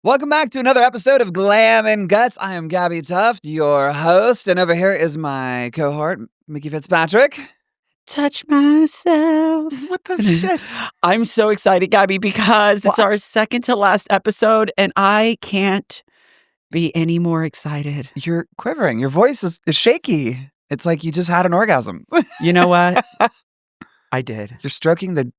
Welcome back to another episode of Glam and Guts. I am Gabbi Tuft, your host, and over here is my cohort, Mickey Fitzpatrick. Touch myself. What the shit? I'm so excited, Gabbi, because it's our second to last episode, and I can't be any more excited. You're quivering. Your voice is shaky. It's like you just had an orgasm. You know what? I did. You're stroking the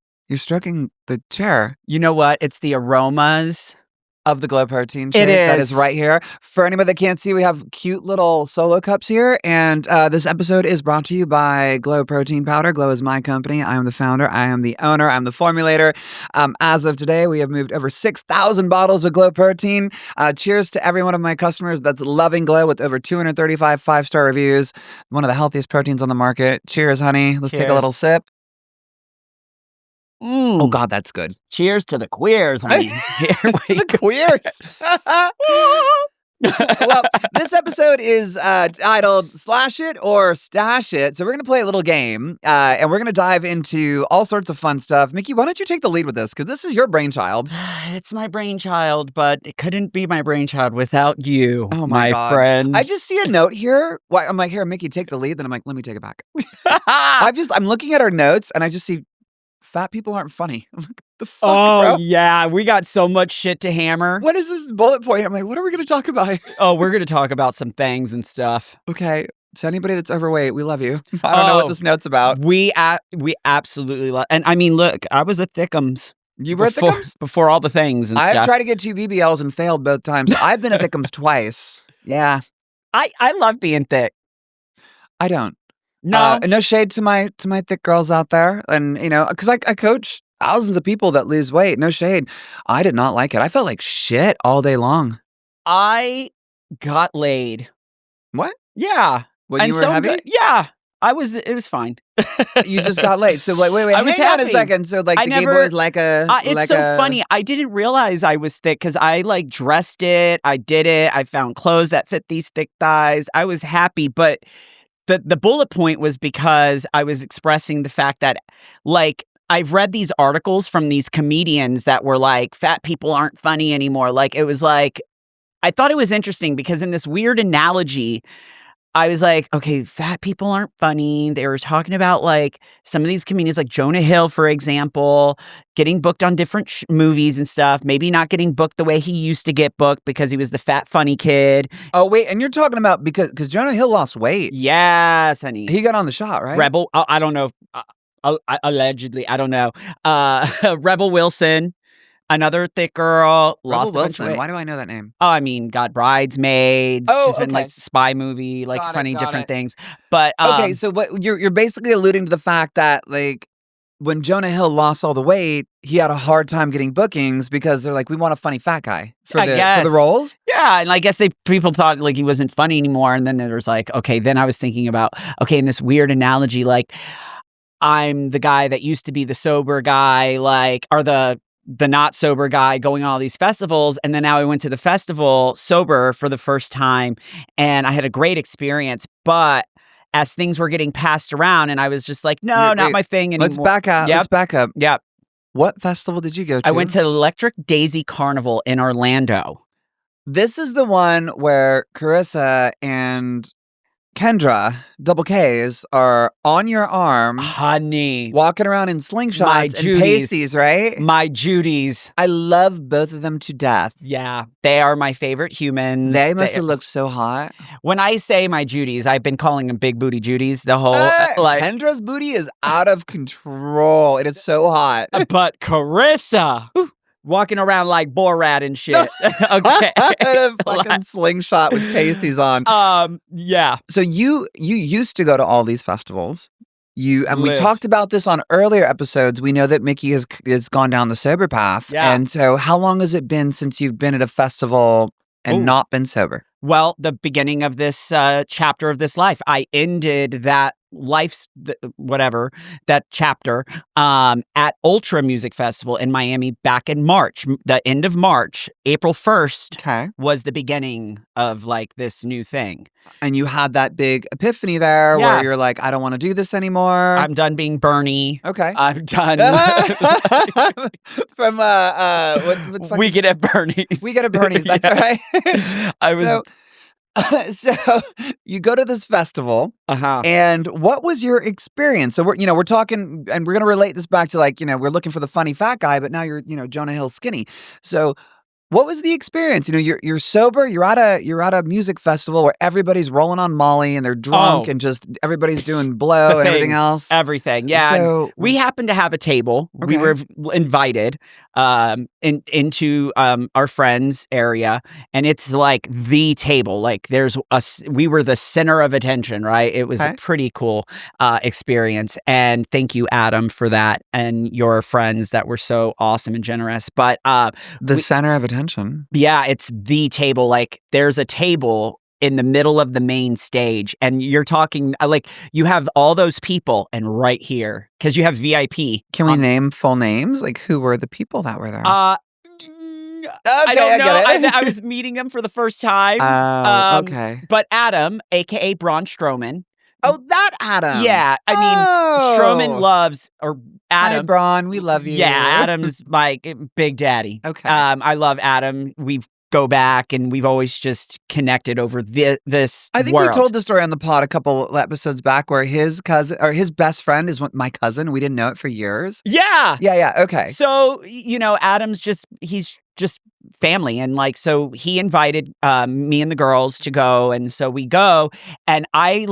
chair. You know what? It's the aromas of the Glow Protein shake. It is. That is right here. For anybody that can't see, we have cute little solo cups here. And this episode is brought to you by Glow Protein Powder. Glow is my company. I am the founder. I am the owner. I'm the formulator. As of today, we have moved over 6,000 bottles of Glow Protein. Cheers to every one of my customers that's loving Glow with over 235 5-star reviews. One of the healthiest proteins on the market. Cheers, honey. Let's take a little sip. Oh, God, that's good. Cheers to the queers, honey. Here we go. The queers. Well, this episode is titled Slash It or Stash It. So we're going to play a little game, and we're going to dive into all sorts of fun stuff. Mickey, why don't you take the lead with this? Because this is your brainchild. It's my brainchild, but it couldn't be my brainchild without you, oh my God. friend. I just see a note here. I'm like, here, Mickey, take the lead. Then I'm like, let me take it back. I'm looking at our notes, and I just see fat people aren't funny. I'm like, the fuck, bro? Yeah, we got so much shit to hammer. What is this bullet point? I'm like, what are we going to talk about? Oh, we're going to talk about some things and stuff. Okay. To anybody that's overweight, we love you. I don't know what this note's about. We absolutely love. And I mean, look, I was a thickums. You were a thickums? Before all the things and stuff. I've tried to get 2 BBLs and failed both times. I've been a thickums twice. Yeah. I love being thick. I don't. No. No shade to my thick girls out there. And, you know, because I coach thousands of people that lose weight. No shade. I did not like it. I felt like shit all day long. I got laid. What? Yeah. When you were heavy? Yeah. It was fine. You just got laid. So like, wait. I was hang on a second. So like gay boys like a. It's so funny. I didn't realize I was thick because I like dressed it. I did it. I found clothes that fit these thick thighs. I was happy, but the bullet point was because I was expressing the fact that like I've read these articles from these comedians that were like, fat people aren't funny anymore. Like it was like, I thought it was interesting because in this weird analogy, I was like, okay, fat people aren't funny. They were talking about like some of these comedians like Jonah Hill, for example, getting booked on different movies and stuff. Maybe not getting booked the way he used to get booked because he was the fat, funny kid. Oh, wait. And you're talking about because Jonah Hill lost weight. Yes, honey. He got on the shot, right? Rebel. I don't know. Allegedly. I don't know. Rebel Wilson. Another thick girl, lost a bunch of weight. Why do I know that name? Oh, I mean, got Bridesmaids. Oh, she's been like spy movie, like funny different things. But okay, so what you're basically alluding to the fact that like when Jonah Hill lost all the weight, he had a hard time getting bookings because they're like, we want a funny fat guy for the roles. Yeah, and I guess people thought like he wasn't funny anymore, and then there was like, okay. Then I was thinking about in this weird analogy, like I'm the guy that used to be the sober guy, like or the not sober guy going on all these festivals. And then now I went to the festival sober for the first time and I had a great experience. But as things were getting passed around and I was just like, no, not my thing anymore. Let's back up. Let's back up. Yep. What festival did you go to? I went to Electric Daisy Carnival in Orlando. This is the one where Carissa and Kendra, double Ks, are on your arm. Honey. Walking around in slingshots and pasties, right? My Judies. I love both of them to death. Yeah. They are my favorite humans. They must have looked so hot. When I say my Judies, I've been calling them big booty Judies the whole like. Kendra's booty is out of control. It is so hot. But Carissa. Walking around like Borat and shit. Okay. A fucking slingshot with pasties on. Yeah. So you used to go to all these festivals. We talked about this on earlier episodes. We know that Mickey has gone down the sober path. Yeah. And so how long has it been since you've been at a festival and not been sober? Well, the beginning of this chapter of this life, I ended that life's whatever, that chapter, at Ultra Music Festival in Miami back in March, the end of March. April 1st Okay. was the beginning of like this new thing. And you had that big epiphany there where Yeah. you're like, I don't want to do this anymore. I'm done being Bernie. Okay. I'm done. From what's funny? We get at Bernie's. We get at Bernie's. That's Yes. right. I was. So you go to this festival, Uh-huh. and what was your experience? So we're talking, and we're gonna relate this back to like, we're looking for the funny fat guy, but now you're, Jonah Hill skinny. So what was the experience? You're sober. You're at a music festival where everybody's rolling on Molly and they're drunk and just everybody's doing blow and everything else. Everything, yeah. So we happened to have a table. Okay. We were invited into our friends' area, and it's like the table. Like we were the center of attention, right? It was a pretty cool experience, and thank you, Adam, for that, and your friends that were so awesome and generous. But center of attention. Yeah, it's the table. Like there's a table in the middle of the main stage, and you're talking like you have all those people, and right here because you have VIP. Can we name full names? Like who were the people that were there? I don't know. I was meeting them for the first time. Okay. But Adam, aka Braun Strowman. Oh, that Adam. Yeah, I mean, Strowman loves Adam. Hi, Braun. We love you. Yeah, Adam's my big daddy. Okay. I love Adam. We go back, and we've always just connected over this. I think world. we told the story on the pod a couple episodes back where his cousin or his best friend is my cousin. We didn't know it for years. Yeah. Yeah. Okay. So Adam's he's just family, and like so he invited me and the girls to go, and so we go, and I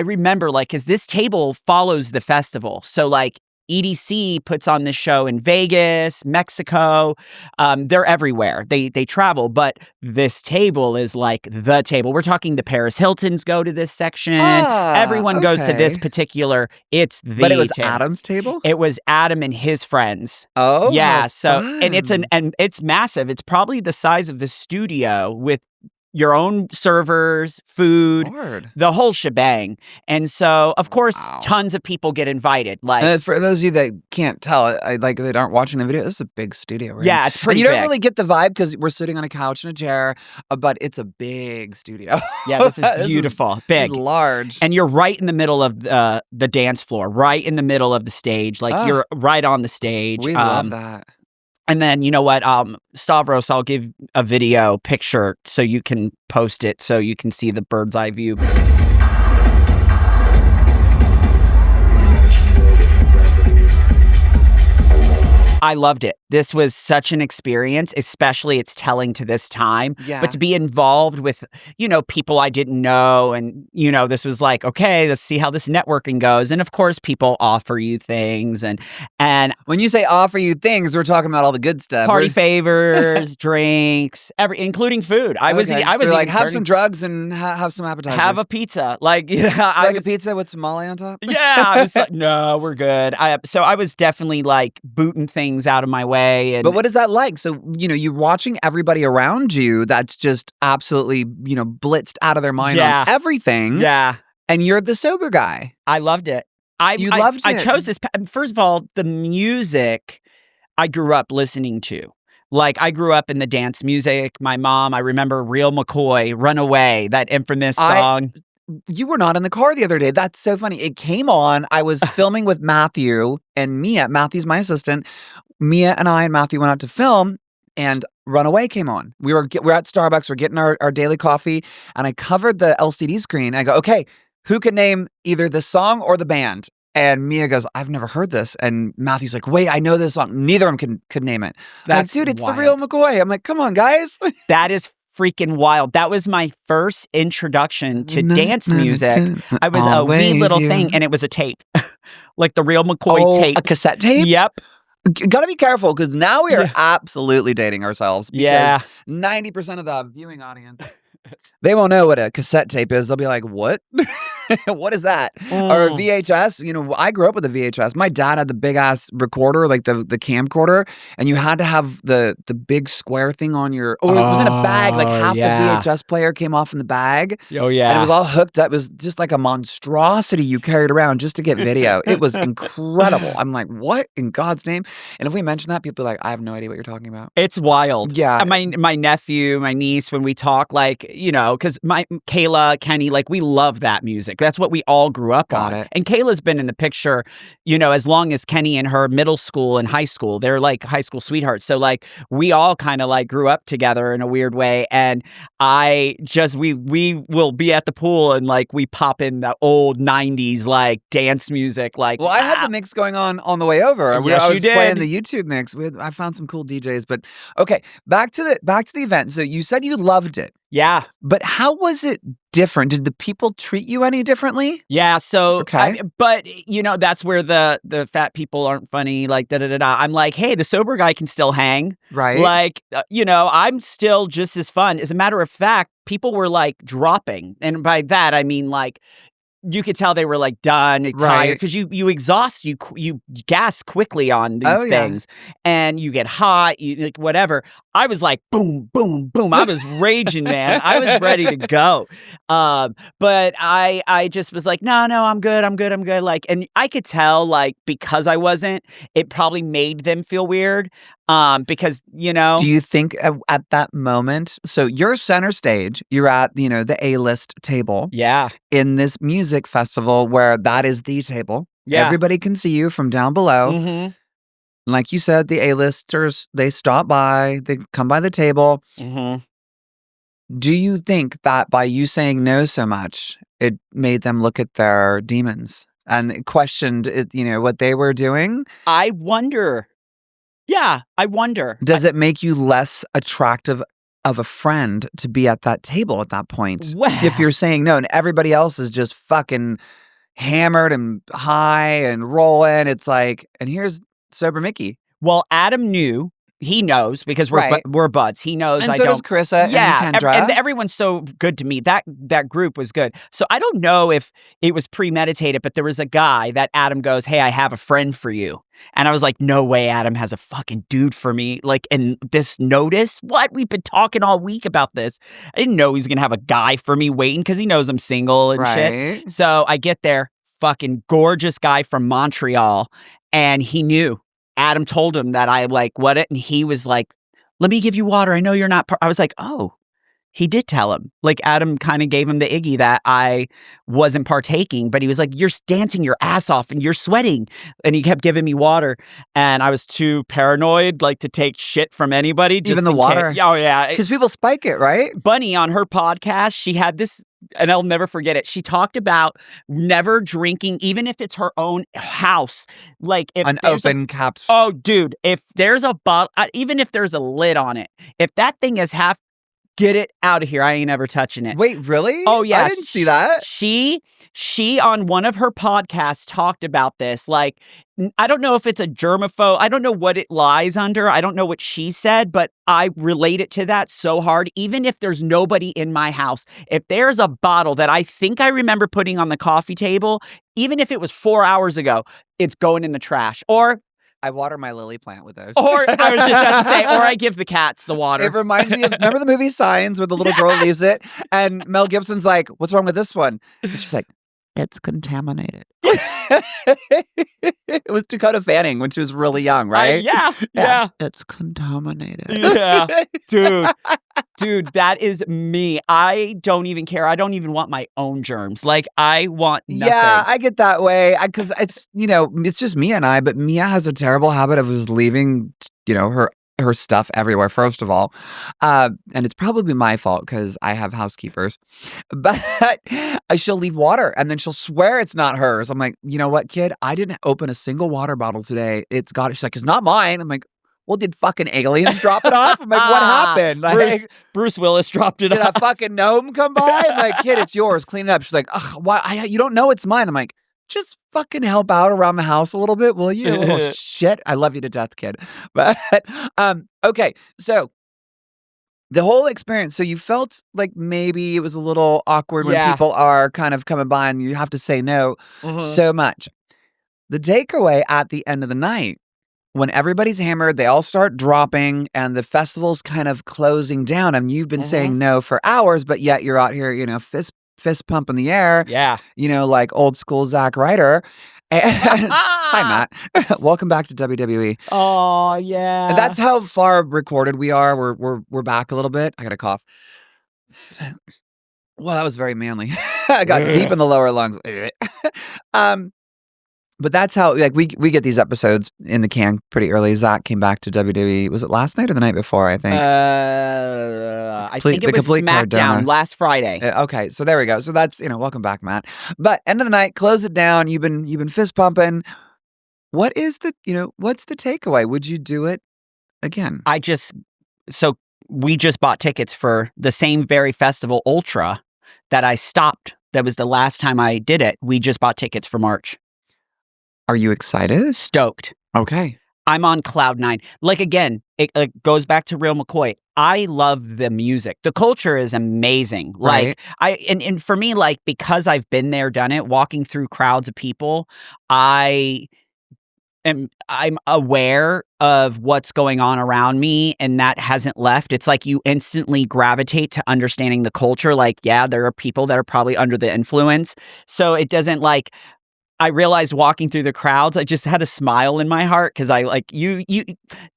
remember because this table follows the festival. So like EDC puts on this show in Vegas, Mexico. They're everywhere. They travel, but this table is like the table. We're talking the Paris Hiltons go to this section. Everyone goes to this particular. It's the But it was table. Adam's table? It was Adam and his friends. Oh, yeah. So fun. and it's massive. It's probably the size of the studio with your own servers, food, the whole shebang. And so, of course, tons of people get invited. Like for those of you that can't tell, that aren't watching the video, this is a big studio. Right? Yeah, it's pretty big. You don't big. really get the vibe because we're sitting on a couch and a chair, but it's a big studio. Yeah, this is beautiful, big, large. And you're right in the middle of the dance floor, right in the middle of the stage. Like you're right on the stage. We love that. And then, you know what, Stavros, I'll give a video picture so you can post it so you can see the bird's eye view. I loved it. This was such an experience, especially it's telling to this time. Yeah. But to be involved with, people I didn't know. And, this was like, okay, let's see how this networking goes. And of course, people offer you things. And when you say offer you things, we're talking about all the good stuff. Party favors, drinks, including food. I was like, have some drugs and have some appetizers. Have a pizza. Like, a pizza with some Molly on top? Yeah. I was like, no, we're good. So I was definitely like booting things out of my way. But what is that like? So, you're watching everybody around you that's just absolutely, blitzed out of their mind on everything. Yeah. And you're the sober guy. I loved it. You loved it. I chose this. First of all, the music I grew up listening to. Like, I grew up in the dance music. My mom, I remember Real McCoy, Runaway, that infamous song. You were not in the car the other day. That's so funny. It came on. I was filming with Matthew and Mia. Matthew's my assistant. Mia and I and Matthew went out to film, and Runaway came on. We're at Starbucks. We're getting our daily coffee, and I covered the LCD screen. I go, okay, who can name either the song or the band? And Mia goes, I've never heard this. And Matthew's like, wait, I know this song. Neither of them could name it. That's like, dude, it's wild. the Real McCoy. I'm like, come on, guys. That is freaking wild. That was my first introduction to dance music. I was a wee little thing, and it was a tape. Like the Real McCoy tape. A cassette tape? Yep. Gotta be careful because now we are absolutely dating ourselves. Because 90% of the viewing audience, they won't know what a cassette tape is. They'll be like, what? What is that? Or a Mm. VHS? You know, I grew up with a VHS. My dad had the big ass recorder, like the camcorder, and you had to have the big square thing on your. Oh, it was in a bag. Like Oh, half the yeah. VHS player came off in the bag, Oh, and it was yeah. all hooked up. It was just like a monstrosity you carried around just to get video. It was incredible. I'm like, what in God's name? And if we mention that, people are like, I have no idea what you're talking about. It's wild. Yeah. And my nephew, my niece, when we talk, like, you know, because my Kayla, Kenny, like, we love that music. That's what we all grew up Got on. it. And Kayla's been in the picture, you know, as long as Kenny in her middle school and high school. They're like high school sweethearts. So like we all kind of like grew up together in a weird way. And I just we will be at the pool and like we pop in the old 90s like dance music. Like, Well, I had the mix going on the way over. Yes, I you was playing did. the YouTube mix. I found some cool DJs, but okay, back to the event. So you said you loved it, Yeah. but how was it different? Did the people treat you any differently? Yeah, so Okay. but you know that's where the fat people aren't funny, like da da da da. I'm like, hey, the sober guy can still hang, Right. like you know, I'm still just as fun. As a matter of fact, people were like dropping, and by that I mean like you could tell they were like done, tired, Right. because you exhaust, you gas quickly on these Oh, yeah. things, and you get hot, you like whatever. I was like boom, boom, boom. I was raging, man. I was ready to go. But I just was like, no, I'm good, I'm good, I'm good. Like, and I could tell like because I wasn't, it probably made them feel weird. Because you know, Do you think at that moment, so you're center stage, you're at, you know, the A-list table yeah, in this music festival where that is the table. yeah. Everybody can see you from down below. Mm-hmm. Like you said, the A-listers, they stop by, they come by the table. Mm-hmm. Do you think that by you saying no so much, it made them look at their demons and questioned it, you know, what they were doing? I wonder. Yeah, I wonder. Does it make you less attractive of a friend to be at that table at that point? Well, If you're saying no and everybody else is just fucking hammered and high and rolling, it's like, and here's sober Mickey. well, Adam knew. He knows because Right. we're buds. He knows And I so does don't. Carissa Yeah, and Kendra. and everyone's so good to me. That group was good. So I don't know if it was premeditated, but there was a guy that Adam goes, "Hey, I have a friend for you," and I was like, "No way, Adam has a fucking dude for me." Like, and this notice what we've been talking all week about this. I didn't know he's gonna have a guy for me waiting because he knows I'm single and shit. Right. So I get there, fucking gorgeous guy from Montreal, and he knew. Adam told him that I like what it, and he was like, "Let me give you water. I know you're not." I was like, "Oh." He did tell him. Like Adam kind of gave him the Iggy that I wasn't partaking, but he was like, "You're dancing your ass off and you're sweating," and he kept giving me water, and I was too paranoid, like to take shit from anybody. Just Even the in water? case. Oh yeah. Because people spike it, right? Bunny on her podcast, she had this, and I'll never forget it. She talked about never drinking, even if it's her own house. Like if An there's a open caps. oh, dude, if there's a bottle, even if there's a lid on it, if that thing is half, get it out of here. I ain't ever touching it. Wait, really? Oh yeah, I didn't see that. She on one of her podcasts talked about this. Like, I don't know if it's a germaphobe. I don't know what it lies under. I don't know what she said, but I relate it to that so hard. Even if there's nobody in my house, if there's a bottle that I think I remember putting on the coffee table, even if it was 4 hours ago, it's going in the trash. Or I water my lily plant with those. I was just about to say, or I give the cats the water. It reminds me of, remember the movie Signs where the little girl leaves it and Mel Gibson's like, what's wrong with this one? And she's like, it's contaminated. It was Dakota Fanning when she was really young, right? Yeah. It's contaminated. Yeah. Dude, that is me. I don't even care. I don't even want my own germs. Like, I want nothing. Yeah, I get that way because it's, you know, it's just Mia and I, but Mia has a terrible habit of just leaving, you know, her stuff everywhere, first of all. And it's probably my fault because I have housekeepers. But she'll leave water and then she'll swear it's not hers. I'm like, you know what, kid? I didn't open a single water bottle today. It's got it. She's like, it's not mine. I'm like, well, did fucking aliens drop it off? I'm like, what happened? Like, Bruce Willis dropped it did off. a fucking gnome come by? I'm like, kid, it's yours. Clean it up. She's like, ugh, why? You don't know it's mine. I'm like, just fucking help out around the house a little bit, will you? Little shit. I love you to death, kid. But okay, so The whole experience, so you felt like maybe it was a little awkward when Yeah. people are kind of coming by and you have to say no Mhm. so much. The takeaway at the end of the night, when everybody's hammered, they all start dropping and the festival's kind of closing down and you've been Mhm. saying no for hours, but yet you're out here, fist pump in the air, Yeah. like old school Zack Ryder. And hi, Matt. Welcome back to WWE. Oh, And yeah. that's how far recorded we are. We're back a little bit. I got a cough. Well, that was very manly. I got deep in the lower lungs. um, but that's how we get these episodes in the can pretty early. Zach came back to WWE. Was it last night or the night before? I think. I think it was complete SmackDown Cardona. last Friday. Okay, so there we go. So that's welcome back, Matt. But end of the night, close it down. You've been fist pumping. What is what's the takeaway? Would you do it again? So we just bought tickets for the same very festival Ultra that I stopped. That was the last time I did it. We just bought tickets for March. Are you excited? Stoked. Okay. I'm on cloud nine. Like, again, it goes back to Real McCoy. I love the music. The culture is amazing. Right. Like, and for me, like, because I've been there, done it, walking through crowds of people, I'm aware of what's going on around me, and that hasn't left. It's like you instantly gravitate to understanding the culture. Like, yeah, there are people that are probably under the influence. So it doesn't like, I realized walking through the crowds, I just had a smile in my heart because I like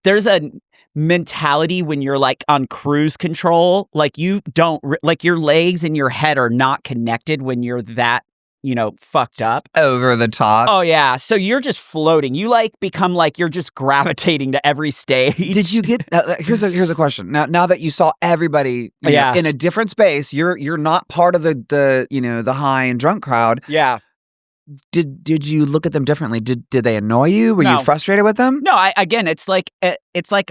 there's a mentality when you're like on cruise control, like you don't like your legs and your head are not connected when you're that, fucked up. Over the top. Oh yeah, so you're just floating. You like become like you're just gravitating to every stage. Did you get? Here's a question. Now that you saw everybody, in a different space, you're not part of the high and drunk crowd. Yeah. Did you look at them differently? Did they annoy you? Were you No. frustrated with them? No, again, it's like it's like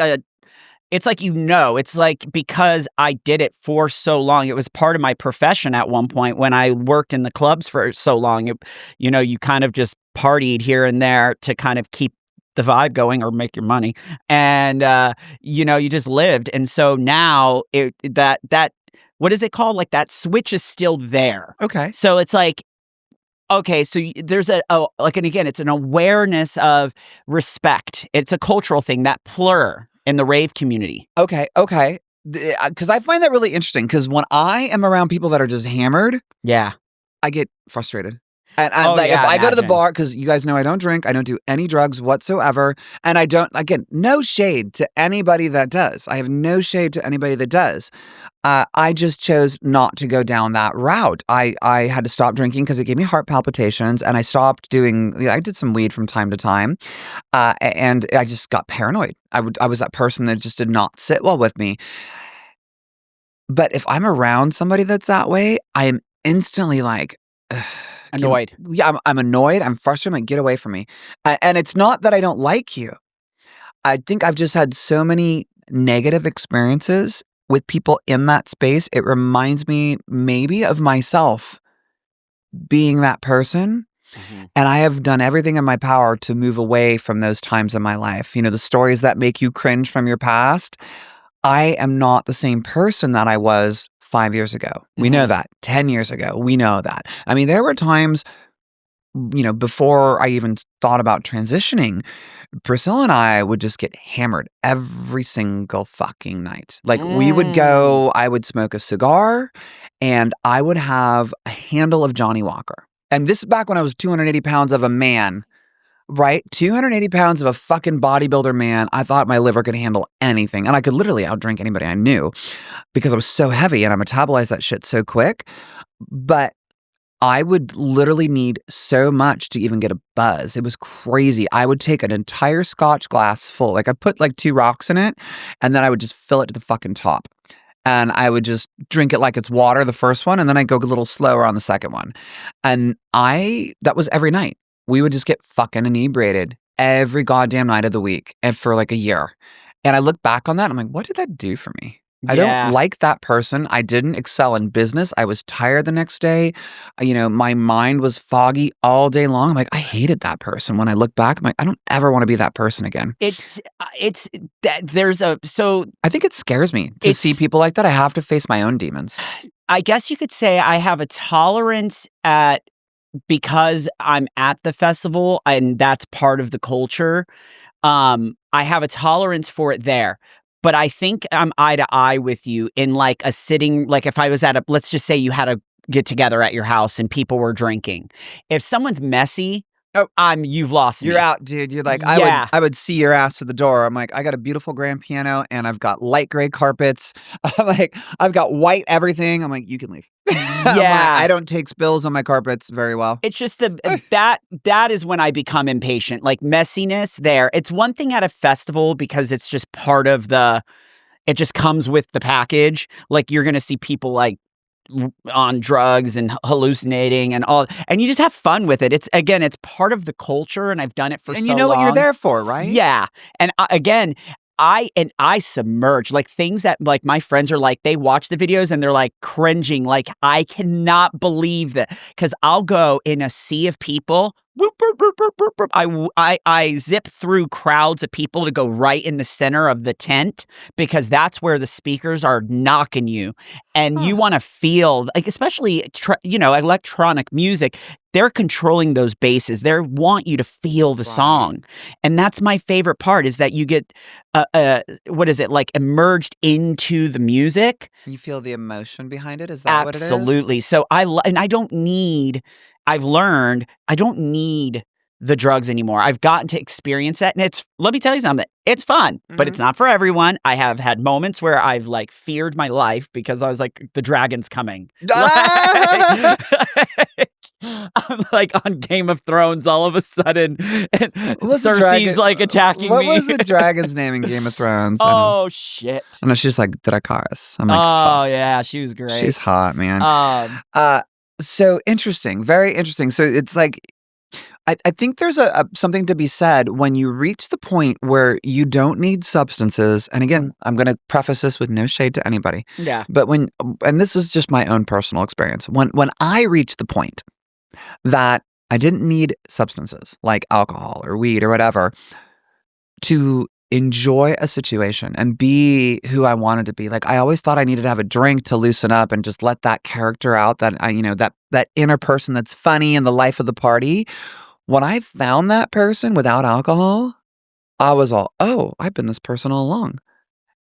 because I did it for so long. It was part of my profession at one point when I worked in the clubs for so long. You kind of just partied here and there to kind of keep the vibe going or make your money. And, you just lived. And so now that what is it called? Like that switch is still there. Okay. So it's like, okay, so there's and again, it's an awareness of respect. It's a cultural thing, that plur in the rave community. Okay. Because I find that really interesting. Because when I am around people that are just hammered, Yeah. I get frustrated. And if yeah, I go to the imagine. bar, because you guys know I don't drink, I don't do any drugs whatsoever, and I don't, again, no shade to anybody that does. I have no shade to anybody that does. I just chose not to go down that route. I had to stop drinking because it gave me heart palpitations, and I stopped doing. I did some weed from time to time, and I just got paranoid. I was that person that just did not sit well with me. But if I'm around somebody that's that way, I am instantly like. Annoyed. I'm annoyed. I'm frustrated. I'm like, get away from me. And it's not that I don't like you. I think I've just had so many negative experiences with people in that space. It reminds me maybe of myself being that person. Mm-hmm. And I have done everything in my power to move away from those times in my life. The stories that make you cringe from your past. I am not the same person that I was 5 years ago. We know that. 10 years ago. We know that. I mean, there were times, before I even thought about transitioning, Priscilla and I would just get hammered every single fucking night. Like we would go, I would smoke a cigar and I would have a handle of Johnny Walker. And this is back when I was 280 pounds of a man. Right? 280 pounds of a fucking bodybuilder man. I thought my liver could handle anything. And I could literally outdrink anybody I knew because I was so heavy and I metabolized that shit so quick. But I would literally need so much to even get a buzz. It was crazy. I would take an entire scotch glass full. Like I put like 2 rocks in it and then I would just fill it to the fucking top. And I would just drink it like it's water, the first one. And then I'd go a little slower on the second one. And that was every night. We would just get fucking inebriated every goddamn night of the week and for like a year. And I look back on that, I'm like, what did that do for me? I don't Yeah. like that person. I didn't excel in business. I was tired the next day. My mind was foggy all day long. I'm like, I hated that person. When I look back, I'm like, I don't ever want to be that person again. It's that there's a so I think it scares me to see it's people like that. I have to face my own demons. I guess you could say I have a tolerance at because I'm at the festival and that's part of the culture. I have a tolerance for it there. But I think I'm eye to eye with you in like a sitting, like if I was at let's just say you had a get together at your house and people were drinking. If someone's messy, Oh. you've lost You're me. out, dude. You're like, Yeah. I would see your ass to the door. I'm like, I got a beautiful grand piano and I've got light gray carpets. I'm like, I've got white everything. I'm like, you can leave. I'm like, I Yeah. don't take spills on my carpets very well. It's just that is when I become impatient. Like messiness there. It's one thing at a festival because it's just part of it just comes with the package. Like you're going to see people like on drugs and hallucinating and all, and you just have fun with it. It's part of the culture, and I've done it for And so you know what you're long. there for, right? Yeah, and I submerge like things that like my friends are like they watch the videos and they're like cringing, like I cannot believe that because I'll go in a sea of people. I zip through crowds of people to go right in the center of the tent because that's where the speakers are knocking you, and you want to feel like, especially electronic music. They're controlling those basses. They want you to feel the song, and that's my favorite part. Is that you get like emerged into the music. You feel the emotion behind it. Is that what it is? Absolutely. So I don't need. I've learned I don't need the drugs anymore. I've gotten to experience that. And let me tell you something, it's fun, but it's not for everyone. I have had moments where I've like feared my life because I was like, the dragon's coming. I'm like on Game of Thrones all of a sudden, and Cersei's like attacking me. What was the dragon's name in Game of Thrones? Oh, shit. I know she's like Dracarys. I'm like, oh, yeah, she was great. She's hot, man. So interesting. Very interesting. So it's like, I think there's something to be said when you reach the point where you don't need substances. And again, I'm going to preface this with no shade to anybody. Yeah. But and this is just my own personal experience. When I reached the point that I didn't need substances like alcohol or weed or whatever to enjoy a situation and be who I wanted to be. Like I always thought I needed to have a drink to loosen up and just let that character out, that that inner person that's funny in the life of the party. When I found that person without alcohol, I was all, oh, I've been this person all along.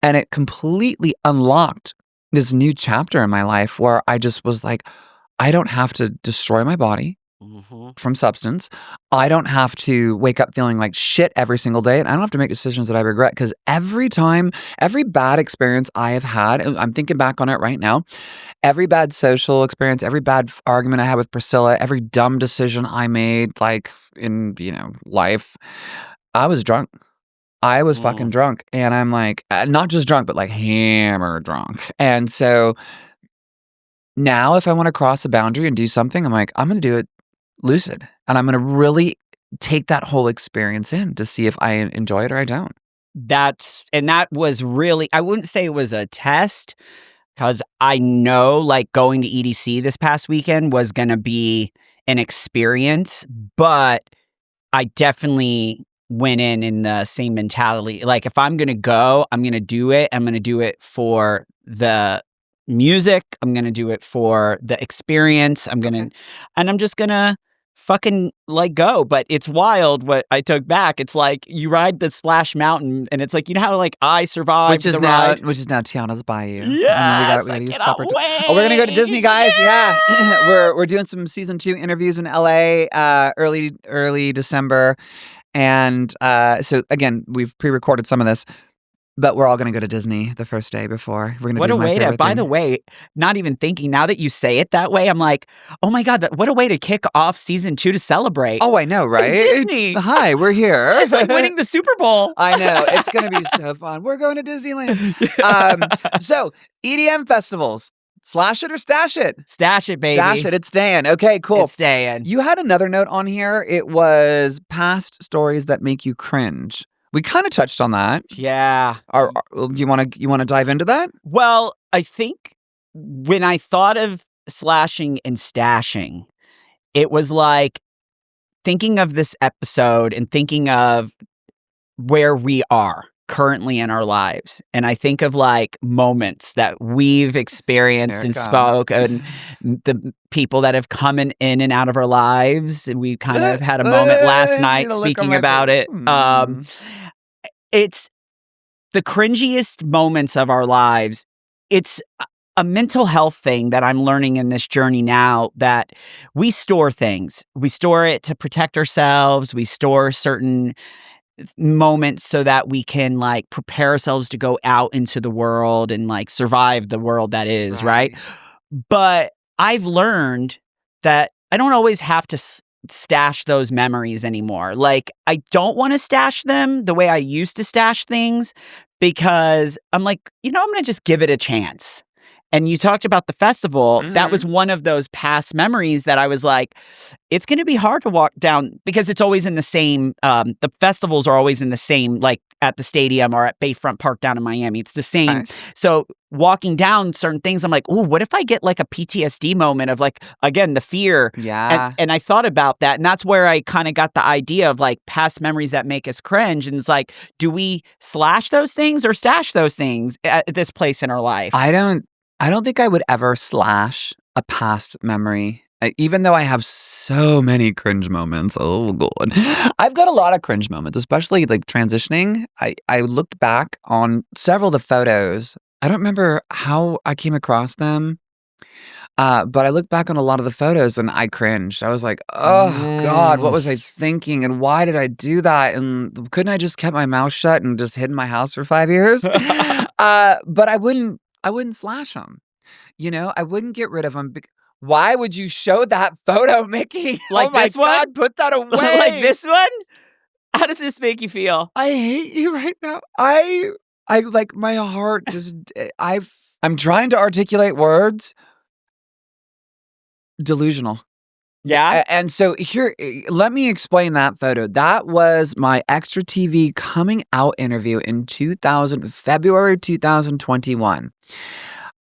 And it completely unlocked this new chapter in my life where I just was like, I don't have to destroy my body from substance. I don't have to wake up feeling like shit every single day. And I don't have to make decisions that I regret, because every bad experience I have had, and I'm thinking back on it right now, every bad social experience, every bad argument I had with Priscilla, every dumb decision I made, like in, life, I was drunk. I was fucking drunk. And I'm like, not just drunk, but like hammer drunk. And so now if I want to cross the boundary and do something, I'm like, I'm going to do it lucid. And I'm going to really take that whole experience in to see if I enjoy it or I don't. That was really, I wouldn't say it was a test, because I know like going to EDC this past weekend was going to be an experience, but I definitely went in the same mentality. Like if I'm going to go, I'm going to do it. I'm going to do it for the music. I'm going to do it for the experience. And I'm just going to fucking like go. But it's wild what I took back. It's like you ride the Splash Mountain and it's like, how like I survived which is now Tiana's Bayou. Yeah, we gotta use proper oh, we're gonna go to Disney, guys. Yeah. we're doing some season 2 interviews in LA early December. And so again, we've pre-recorded some of this, but we're all going to go to Disney the first day before. We're going to do my favorite thing. By the way, not even thinking, now that you say it that way, I'm like, oh my God, what a way to kick off season 2 to celebrate. Oh, I know, right? Disney. Hi, we're here. It's like winning the Super Bowl. I know. It's going to be so fun. We're going to Disneyland. So EDM festivals. Slash it or stash it? Stash it, baby. Stash it. It's staying. Okay, cool. It's staying. You had another note on here. It was past stories that make you cringe. We kind of touched on that. Yeah. You want to dive into that? Well, I think when I thought of slashing and stashing, it was like thinking of this episode and thinking of where we are currently in our lives. And I think of like moments that we've experienced Here it and comes. spoke, and the people that have come in and out of our lives. And we kind of had a moment last See night the look on speaking my about face. it. It's the cringiest moments of our lives. It's a mental health thing that I'm learning in this journey now, that we store things. We store it to protect ourselves. We store certain moments so that we can like prepare ourselves to go out into the world and like survive the world that is, right? But I've learned that I don't always have to stash those memories anymore. Like, I don't want to stash them the way I used to stash things, because I'm like, I'm going to just give it a chance. And you talked about the festival. That was one of those past memories that I was like, it's going to be hard to walk down, because it's always in the same, the festivals are always in the same, like at the stadium or at Bayfront Park down in Miami. It's the same. Okay. So walking down certain things, I'm like, ooh, what if I get like a PTSD moment of like, again, the fear. Yeah. And I thought about that. And that's where I kind of got the idea of like past memories that make us cringe. And it's like, do we slash those things or stash those things at this place in our life? I don't think I would ever slash a past memory, even though I have so many cringe moments. Oh, God. I've got a lot of cringe moments, especially like transitioning. I looked back on several of the photos. I don't remember how I came across them, but I looked back on a lot of the photos and I cringed. I was like, oh, God, what was I thinking? And why did I do that? And couldn't I just kept my mouth shut and just hid in my house for 5 years? But I wouldn't slash them. I wouldn't get rid of them. Why would you show that photo, Mickey? Like oh my this one? God, put that away. Like this one? How does this make you feel? I hate you right now. I like my heart just, I'm trying to articulate words. Delusional. Yeah? And so here, let me explain that photo. That was my Extra TV coming out interview in February 2021.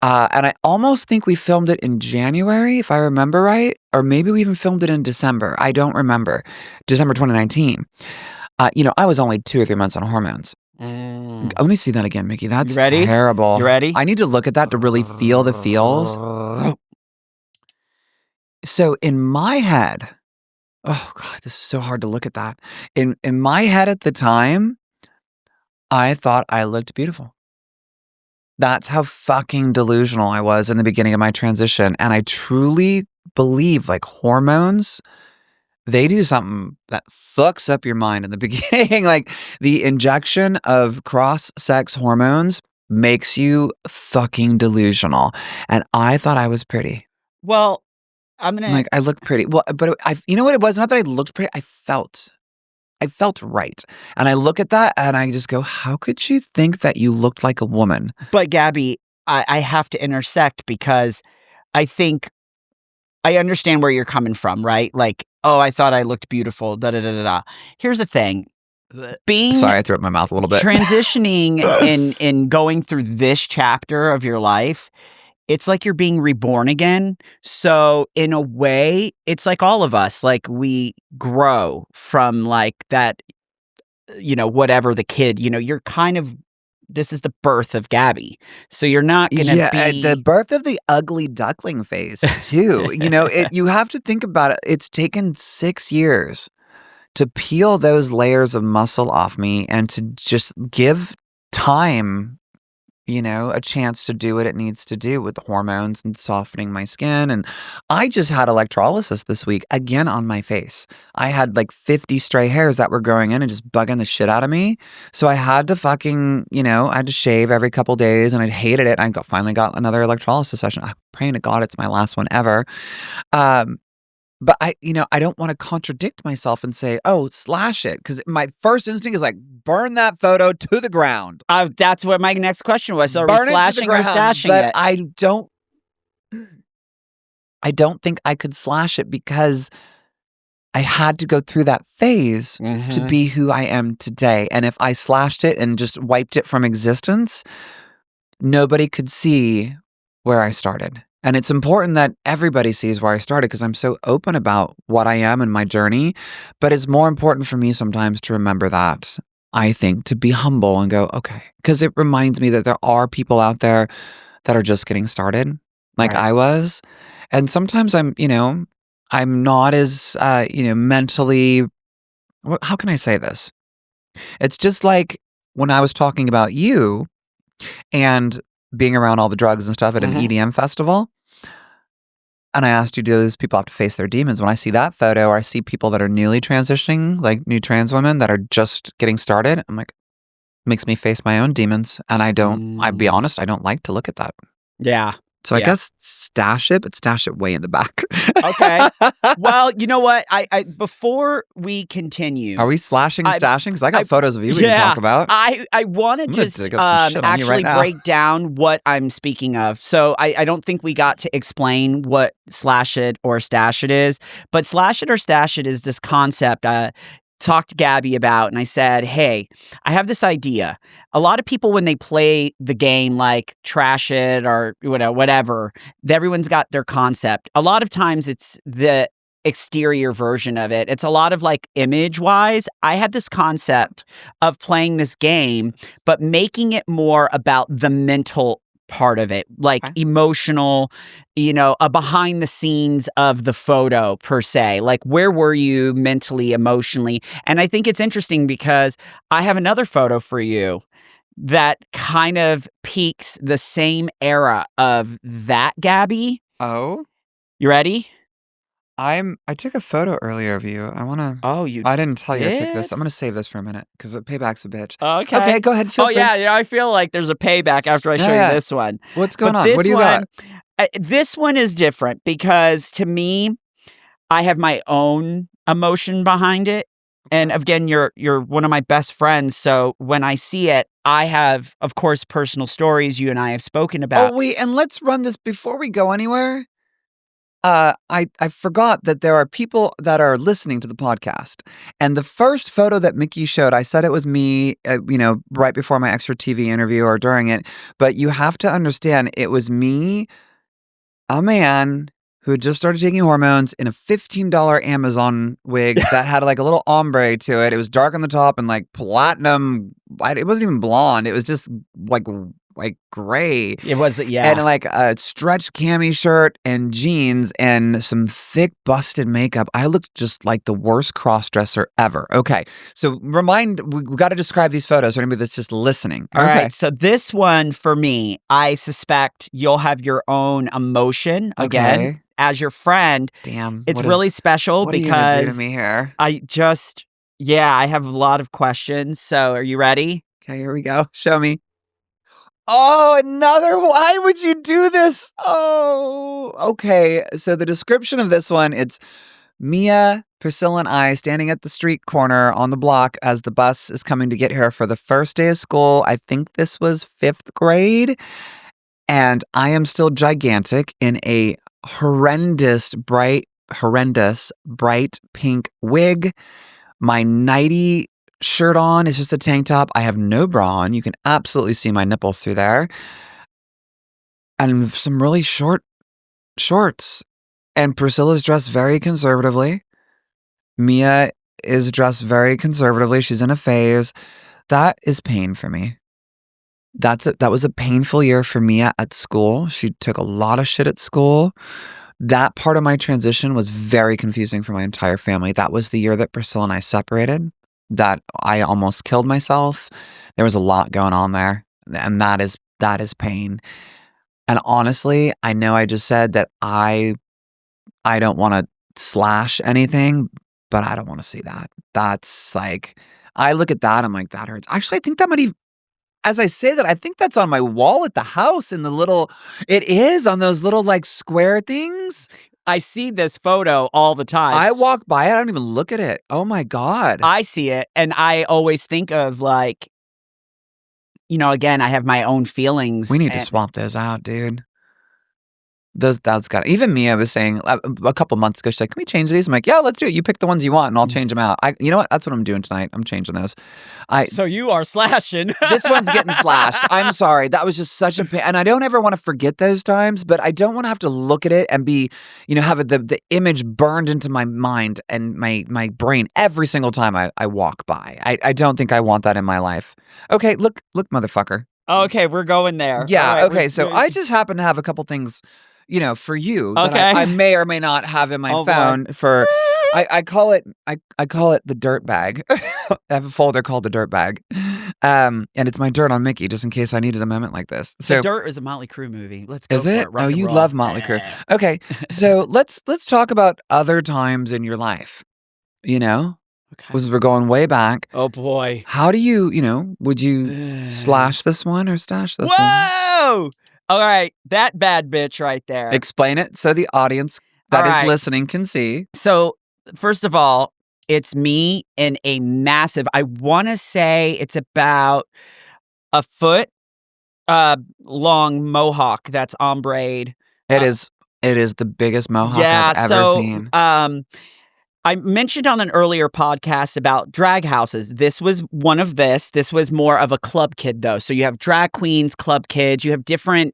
And I almost think we filmed it in January, if I remember right. Or maybe we even filmed it in December. I don't remember. December 2019. I was only 2 or 3 months on hormones. Let me see that again, Mickey. That's terrible. You ready? I need to look at that to really feel the feels. So in my head, oh God, this is so hard to look at that. In my head at the time, I thought I looked beautiful. That's how fucking delusional I was in the beginning of my transition. And I truly believe like hormones, they do something that fucks up your mind in the beginning. Like the injection of cross-sex hormones makes you fucking delusional. And I thought I was pretty. Well, I'm going to... Like I look pretty. Well, but you know what it was? Not that I looked pretty. I felt right. And I look at that and I just go, how could you think that you looked like a woman? But Gabbi, I have to intersect, because I think I understand where you're coming from, right? Like, oh, I thought I looked beautiful, da-da-da-da-da. Here's the thing. Sorry, I threw up my mouth a little bit. Transitioning in going through this chapter of your life, it's like you're being reborn again. So in a way, it's like all of us, like we grow from like that, whatever the kid, you're kind of, this is the birth of Gabbi. So you're not going to be... the birth of the ugly duckling face too. You have to think about it. It's taken 6 years to peel those layers of muscle off me and to just give time, a chance to do what it needs to do with the hormones and softening my skin. And I just had electrolysis this week again on my face. I had like 50 stray hairs that were growing in and just bugging the shit out of me. So I had to fucking, I had to shave every couple days, and I hated it. I finally got another electrolysis session. I'm praying to God it's my last one ever. But I don't want to contradict myself and say, oh, slash it. Because my first instinct is like, burn that photo to the ground. That's what my next question was. So are burn we slashing or stashing but it? I don't think I could slash it, because I had to go through that phase to Mhm. be who I am today. And if I slashed it and just wiped it from existence, nobody could see where I started. And it's important that everybody sees where I started because I'm so open about what I am and my journey. But it's more important for me sometimes to remember that, I think, to be humble and go, okay, because it reminds me that there are people out there that are just getting started like Right. I was. And sometimes I'm not as, mentally, how can I say this? It's just like when I was talking about you and being around all the drugs and stuff at an Mhm. EDM festival. And I asked you, do those people have to face their demons? When I see that photo or I see people that are newly transitioning, like new trans women that are just getting started, I'm like, makes me face my own demons. And I'd be Mm. honest, I don't like to look at that. Yeah. So I Yeah. guess stash it, but stash it way in the back. Okay. Well, you know what? I before we continue, Are we slashing and I stashing? Because I I got photos of you we can yeah, talk about. I wanna I'm going to just, dig up some shit on you right actually now. break down what I'm speaking of. So I don't think we got to explain what slash it or stash it is, but slash it or stash it is this concept talked to Gabby about, and I said, "Hey, I have this idea. A lot of people when they play the game like trash it or whatever, everyone's got their concept. A lot of times it's the exterior version of it. It's a lot of like image wise. I had this concept of playing this game, but making it more about the mental part of it, like Okay. emotional, a behind the scenes of the photo per se. Like, where were you mentally, emotionally? And I think it's interesting because I have another photo for you that kind of peaks the same era of that Gabby. Oh, You ready? I took a photo earlier of you. Oh, you I didn't tell you I took this. did? I'm gonna save this for a minute because the payback's a bitch. Okay, Okay. go ahead. Feel Oh, free. yeah, I feel like there's a payback after I Yeah, show you yeah. this one. What's going But on? What do you got? this one is different because to me, I have my own emotion behind it. And Okay. again, you're one of my best friends, so when I see it, I have, of course, personal stories you and I have spoken Oh, about. wait, and let's run this before we go anywhere. I forgot that there are people that are listening to the podcast, and the first photo that Mickey showed, I said it was me, right before my extra TV interview or during it, but you have to understand it was me, a man who had just started taking hormones in a $15 Amazon wig that had like a little ombre to it. It was dark on the top and like platinum. It wasn't even blonde. It was just like gray It was and yeah. like a stretch cami shirt and jeans and some thick busted makeup. I looked just like the worst cross dresser ever. Okay, so we got to describe these photos for anybody that's just listening. All Okay, right, so this one for me, I suspect you'll have your own emotion again okay. as your friend. Damn, It's really special what are you gonna do to because me here? I have a lot of questions. So, are you ready? Okay, here we go. Show me. Oh, another. Why would you do this? Oh, okay. So the description of this one, it's Mia, Priscilla, and I standing at the street corner on the block as the bus is coming to get her for the first day of school. I think this was 5th grade. And I am still gigantic in a horrendous, bright pink wig. My nighty shirt on is just a tank top. I have no bra on. You can absolutely see my nipples through there. And some really short shorts. And Priscilla's dressed very conservatively. Mia is dressed very conservatively. She's in a phase. That is pain for me. That was a painful year for Mia at school. She took a lot of shit at school. That part of my transition was very confusing for my entire family. That was the year that Priscilla and I separated, that I almost killed myself. There was a lot going on there, and that is pain. And honestly, I know I just said that I don't want to slash anything, but I don't want to see that. That's like I look at that, I'm like, that hurts. Actually, I think that might even as I say that, I think that's on my wall at the house in the little it is on those little like square things. I see this photo all the time. I walk by it, I don't even look at it. Oh my God. I see it, and I always think of like, again, I have my own feelings. We need to And swap those out, dude. That's got even me. I was saying a couple months ago, she's like, "Can we change these?" I'm like, "Yeah, let's do it. You pick the ones you want, and I'll change them out." You know what? That's what I'm doing tonight. I'm changing those. So you are slashing. This one's getting slashed. I'm sorry. That was just such a pain. And I don't ever want to forget those times, but I don't want to have to look at it and be, have the image burned into my mind and my brain every single time I walk by. I don't think I want that in my life. Okay, look, motherfucker. Okay, we're going there. Yeah. Right, okay. So I just happen to have a couple things, for you that Okay. I may or may not have in my phone boy. for. I call it the dirt bag. I have a folder called the dirt bag, and it's my dirt on Mickey, just in case I needed a moment like this. So The Dirt is a Motley Crue movie. Let's go. is for it? Rock Oh, and you roll. love Motley Crue. Okay, so let's talk about other times in your life. Okay. We're going way back. Oh boy. How do you, would you slash this one or stash this one? Whoa! All right, that bad bitch right there. Explain it so the audience that All is right. listening can see. So, first of all, it's me in a massive, I want to say it's about a foot long mohawk that's ombre'd. It is the biggest mohawk I've ever seen. I mentioned on an earlier podcast about drag houses. This was one of this. This was more of a club kid, though. So you have drag queens, club kids. You have different,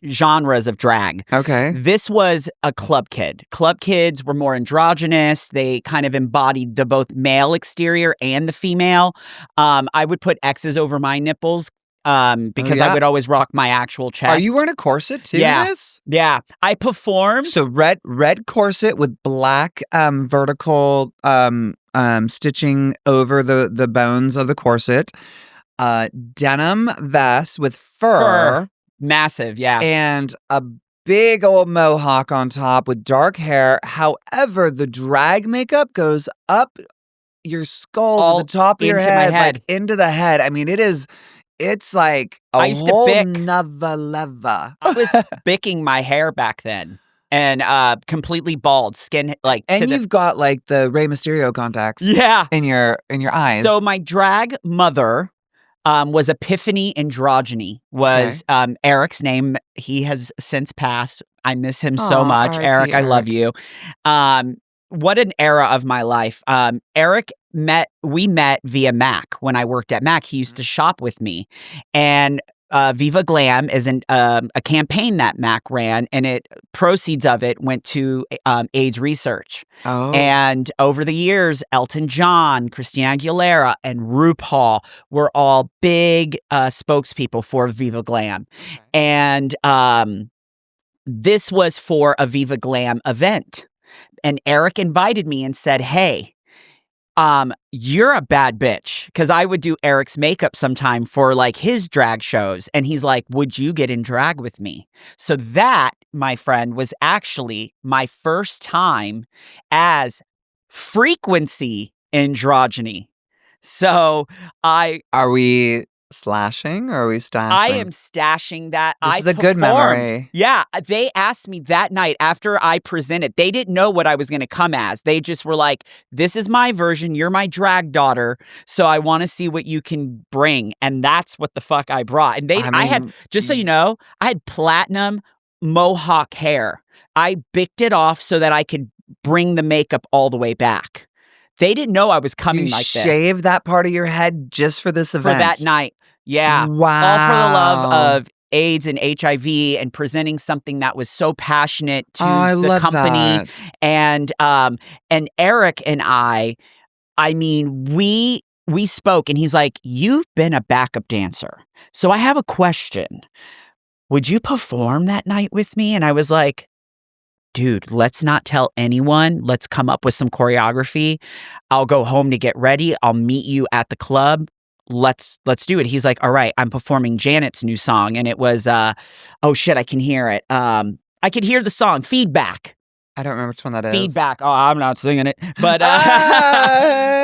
genres of drag. Okay. This was a club kid. Club kids were more androgynous. They kind of embodied the both male exterior and the female. I would put X's over my nipples. Because I would always rock my actual chest. Are you wearing a corset too? Yeah. In this? Yeah. I performed. So red corset with black vertical stitching over the bones of the corset. Denim vest with fur. Massive, yeah. And a big old mohawk on top with dark hair. However, the drag makeup goes up your skull to the top of your head, like into the head. I mean, it's like a whole nother level. I was bicking my hair back then and completely bald, skin like. And you've got like the Rey Mysterio contacts. Yeah. In your eyes. So my drag mother was Epiphany Androgyny, was Eric's name. He has since passed. I miss him so much. Eric, I love you. What an era of my life. Eric we met via Mac when I worked at Mac. He used to shop with me, and Viva Glam is a campaign that Mac ran, and proceeds of it went to AIDS research. Oh. And over the years, Elton John, Christina Aguilera, and RuPaul were all big spokespeople for Viva Glam. Okay. And this was for a Viva Glam event. And Eric invited me and said, "Hey, you're a bad bitch." Because I would do Eric's makeup sometime for like his drag shows. And he's like, "Would you get in drag with me?" So that, my friend, was actually my first time as frequency androgyny. So Are we slashing or are we stashing? I am stashing that. This is a good memory. Yeah. They asked me that night after I presented. They didn't know what I was going to come as. They just were like, "This is my version. You're my drag daughter. So I want to see what you can bring." And that's what the fuck I brought. And I had, just so you know, I had platinum mohawk hair. I bicked it off so that I could bring the makeup all the way back. They didn't know I was coming like this. You shaved that part of your head just for this event? For that night. Yeah. Wow. All for the love of AIDS and HIV and presenting something that was so passionate to the company. That. And Eric and I mean, we spoke and he's like, "You've been a backup dancer. So I have a question. Would you perform that night with me?" And I was like, "Dude, let's not tell anyone. Let's come up with some choreography. I'll go home to get ready. I'll meet you at the club. Let's do it." He's like, "All right, I'm performing Janet's new song." And it was, oh shit, I can hear it. I could hear the song, Feedback. I don't remember which one that is. Feedback. Oh, I'm not singing it. But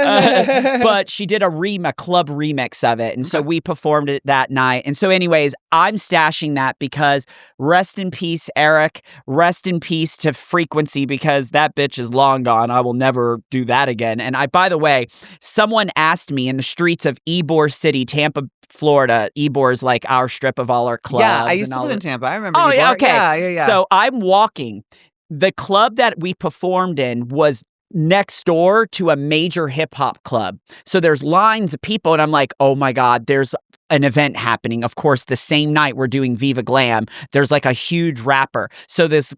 But she did a club remix of it. And so we performed it that night. And so anyways, I'm stashing that because rest in peace, Eric. Rest in peace to Frequency, because that bitch is long gone. I will never do that again. And by the way, someone asked me in the streets of Ybor City, Tampa, Florida. Ybor is like our strip of all our clubs. Yeah, I used to live in Tampa. I remember. Oh, Ybor. yeah, okay. Yeah. So I'm walking. The club that we performed in was next door to a major hip hop club. So there's lines of people, and I'm like, oh my God, there's an event happening. Of course, the same night we're doing Viva Glam, there's like a huge rapper. So this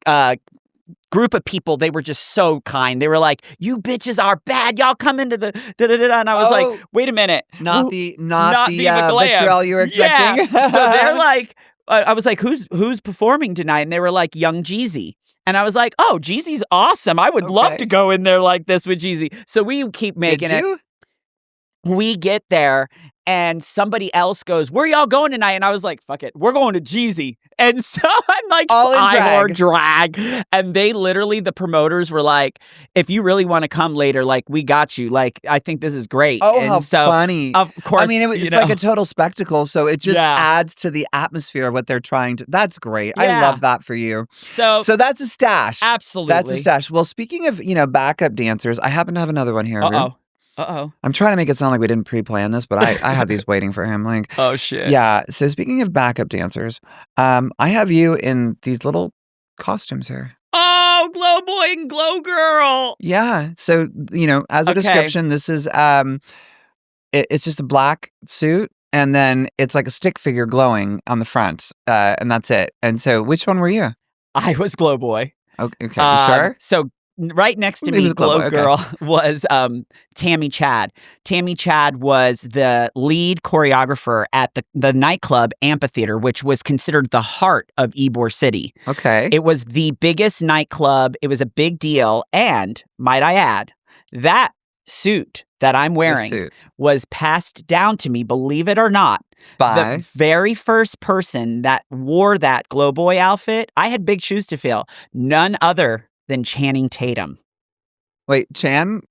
group of people, they were just so kind. They were like, you bitches are bad. Y'all come into the da-da-da-da. And I was like, wait a minute. Not the Viva Glam. vitriol you were expecting. Yeah. So they're like, I was like, who's performing tonight? And they were like, Young Jeezy. And I was like, oh, Jeezy's awesome. I would love to go in there like this with Jeezy. So we keep making it. We get there and somebody else goes, where y'all going tonight? And I was like, fuck it, we're going to Jeezy. And so I'm like, all in drag. And they literally, the promoters were like, if you really want to come later, like, we got you. Like, I think this is great. Oh, and how so, funny. Of course. I mean, it's like a total spectacle. So it just adds to the atmosphere of what they're trying to. That's great. Yeah. I love that for you. So that's a stash. Absolutely. That's a stash. Well, speaking of, backup dancers, I happen to have another one here. Uh-oh. I'm trying to make it sound like we didn't pre-plan this, but I had these waiting for him. Like, oh, shit. Yeah. So speaking of backup dancers, I have you in these little costumes here. Oh, Glow Boy and Glow Girl. Yeah. So, as a description, this is, it's just a black suit, and then it's like a stick figure glowing on the front, and that's it. And so which one were you? I was Glow Boy. Okay. You sure? So right next to me, Glow Girl, was Tammy Chad. Tammy Chad was the lead choreographer at the nightclub Amphitheater, which was considered the heart of Ybor City. Okay. It was the biggest nightclub. It was a big deal. And, might I add, that suit that I'm wearing was passed down to me, believe it or not, by the very first person that wore that Glow Boy outfit. I had big shoes to fill. None other than Channing Tatum. Wait, Chan?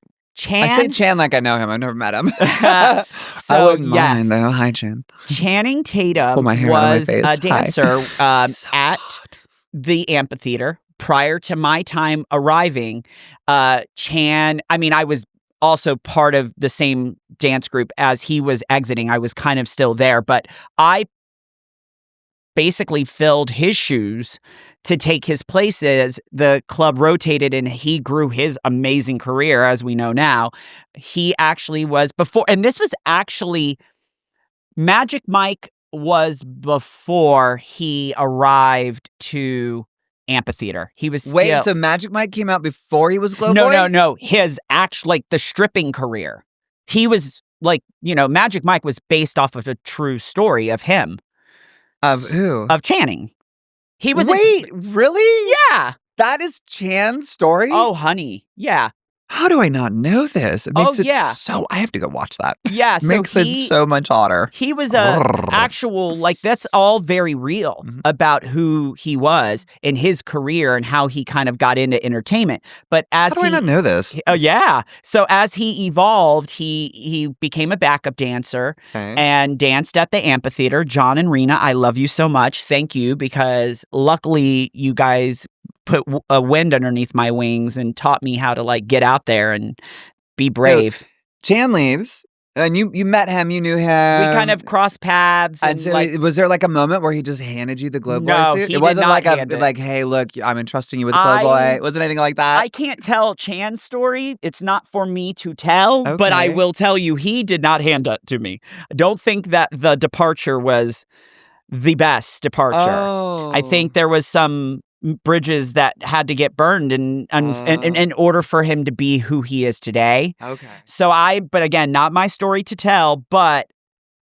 I say Chan like I know him. I've never met him. I wouldn't mind, though. Hi, Chan. Channing Tatum Pull my hair was out of my face. a dancer at the Amphitheater prior to my time arriving. Chan, I mean, I was also part of the same dance group as he was exiting. I was kind of still there, but I basically filled his shoes to take his place as the club rotated and he grew his amazing career, as we know now. He actually was before, and this was actually, Magic Mike was before he arrived to Amphitheater. He was Wait, so Magic Mike came out before he was Glow Boy? No. His actual, like, the stripping career. He was like, Magic Mike was based off of a true story of him. Of who? Of Channing. He was. Wait, really? Yeah. That is Chan's story? Oh, honey. Yeah. How do I not know this? It makes so. I have to go watch that. Yeah, so makes it so much hotter. He was actual, like, that's all very real about who he was in his career and how he kind of got into entertainment. But as how do I not know this? Oh, yeah. So as he evolved, he became a backup dancer and danced at the Amphitheater. John and Rena, I love you so much. Thank you, because luckily you guys put a wind underneath my wings and taught me how to, like, get out there and be brave. So, Chan leaves, and you met him, you knew him. We kind of crossed paths. And so, like, was there like a moment where he just handed you the Glow Boy suit? It wasn't like like, hey, look, I'm entrusting you with the Glow Boy. It wasn't anything like that. I can't tell Chan's story. It's not for me to tell, but I will tell you, he did not hand it to me. I don't think that the departure was the best departure. I think there was some bridges that had to get burned in order for him to be who he is today. Okay. So but again, not my story to tell, but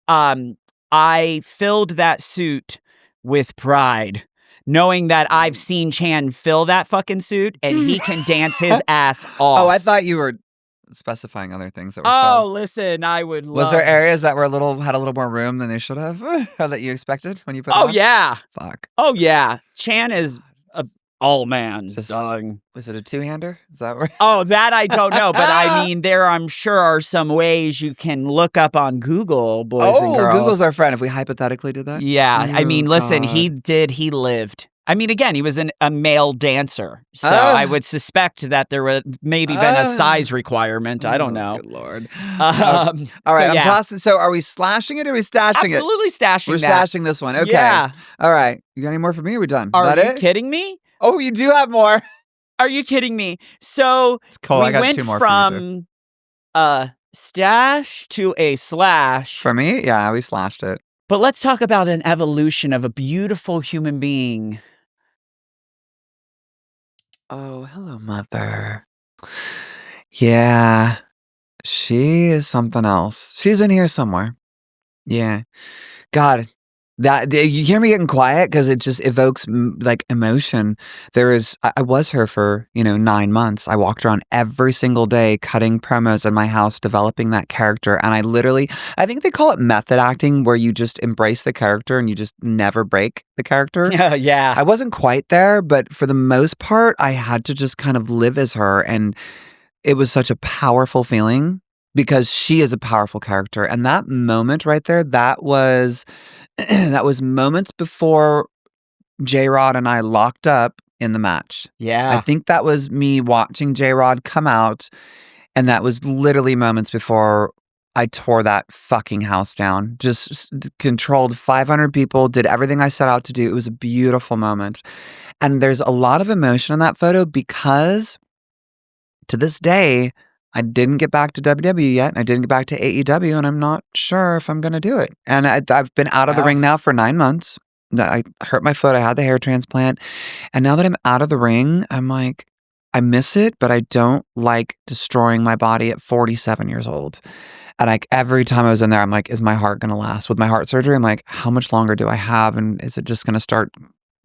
I filled that suit with pride, knowing that I've seen Chan fill that fucking suit and he can dance his ass off. Oh, I thought you were specifying other things that were filled. Listen, I would love... Was there areas that were had a little more room than they should have, or that you expected when you put it on? Yeah. Fuck. Oh, yeah. Chan is all man. Just Darling. was it a two-hander? Is that where? Oh, that I don't know, but I mean, there I'm sure are some ways you can look up on Google, boys and girls. Google's our friend. If we hypothetically did that, Yeah, I mean, listen, God. he lived. I mean, again, he was a male dancer, so I would suspect that there would maybe been a size requirement. I don't know. Good Lord. All All right, I'm tossing. So are we slashing it or are we stashing it? Absolutely stashing We're that. stashing this one. Okay. Yeah. All right. You got any more for me? Or are we done? Are that you it? kidding me? Oh, you do have more. Are you kidding me? So Cool. we I got went two more for you, too. from a stash to a slash. For me? Yeah, we slashed it. But let's talk about an evolution of a beautiful human being. Oh, hello, mother. Yeah, she is something else. She's in here somewhere. Yeah. God, that you hear me getting quiet because it just evokes like emotion. I was her for 9 months. I walked around every single day cutting promos in my house, developing that character, and I think they call it method acting, where you just embrace the character and you just never break the character. Yeah. I wasn't quite there, but for the most part, I had to just kind of live as her, and it was such a powerful feeling because she is a powerful character, and that moment right there, that was. That was moments before J-Rod and I locked up in the match. Yeah. I think that was me watching J-Rod come out, and that was literally moments before I tore that fucking house down. Just controlled 500 people, did everything I set out to do. It was a beautiful moment. And there's a lot of emotion in that photo because to this day, I didn't get back to WWE yet. I didn't get back to AEW, and I'm not sure if I'm going to do it. And I've been out of the ring now for 9 months. I hurt my foot. I had the hair transplant. And now that I'm out of the ring, I'm like, I miss it, but I don't like destroying my body at 47 years old. And every time I was in there, I'm like, is my heart going to last? With my heart surgery, I'm like, how much longer do I have? And is it just going to start?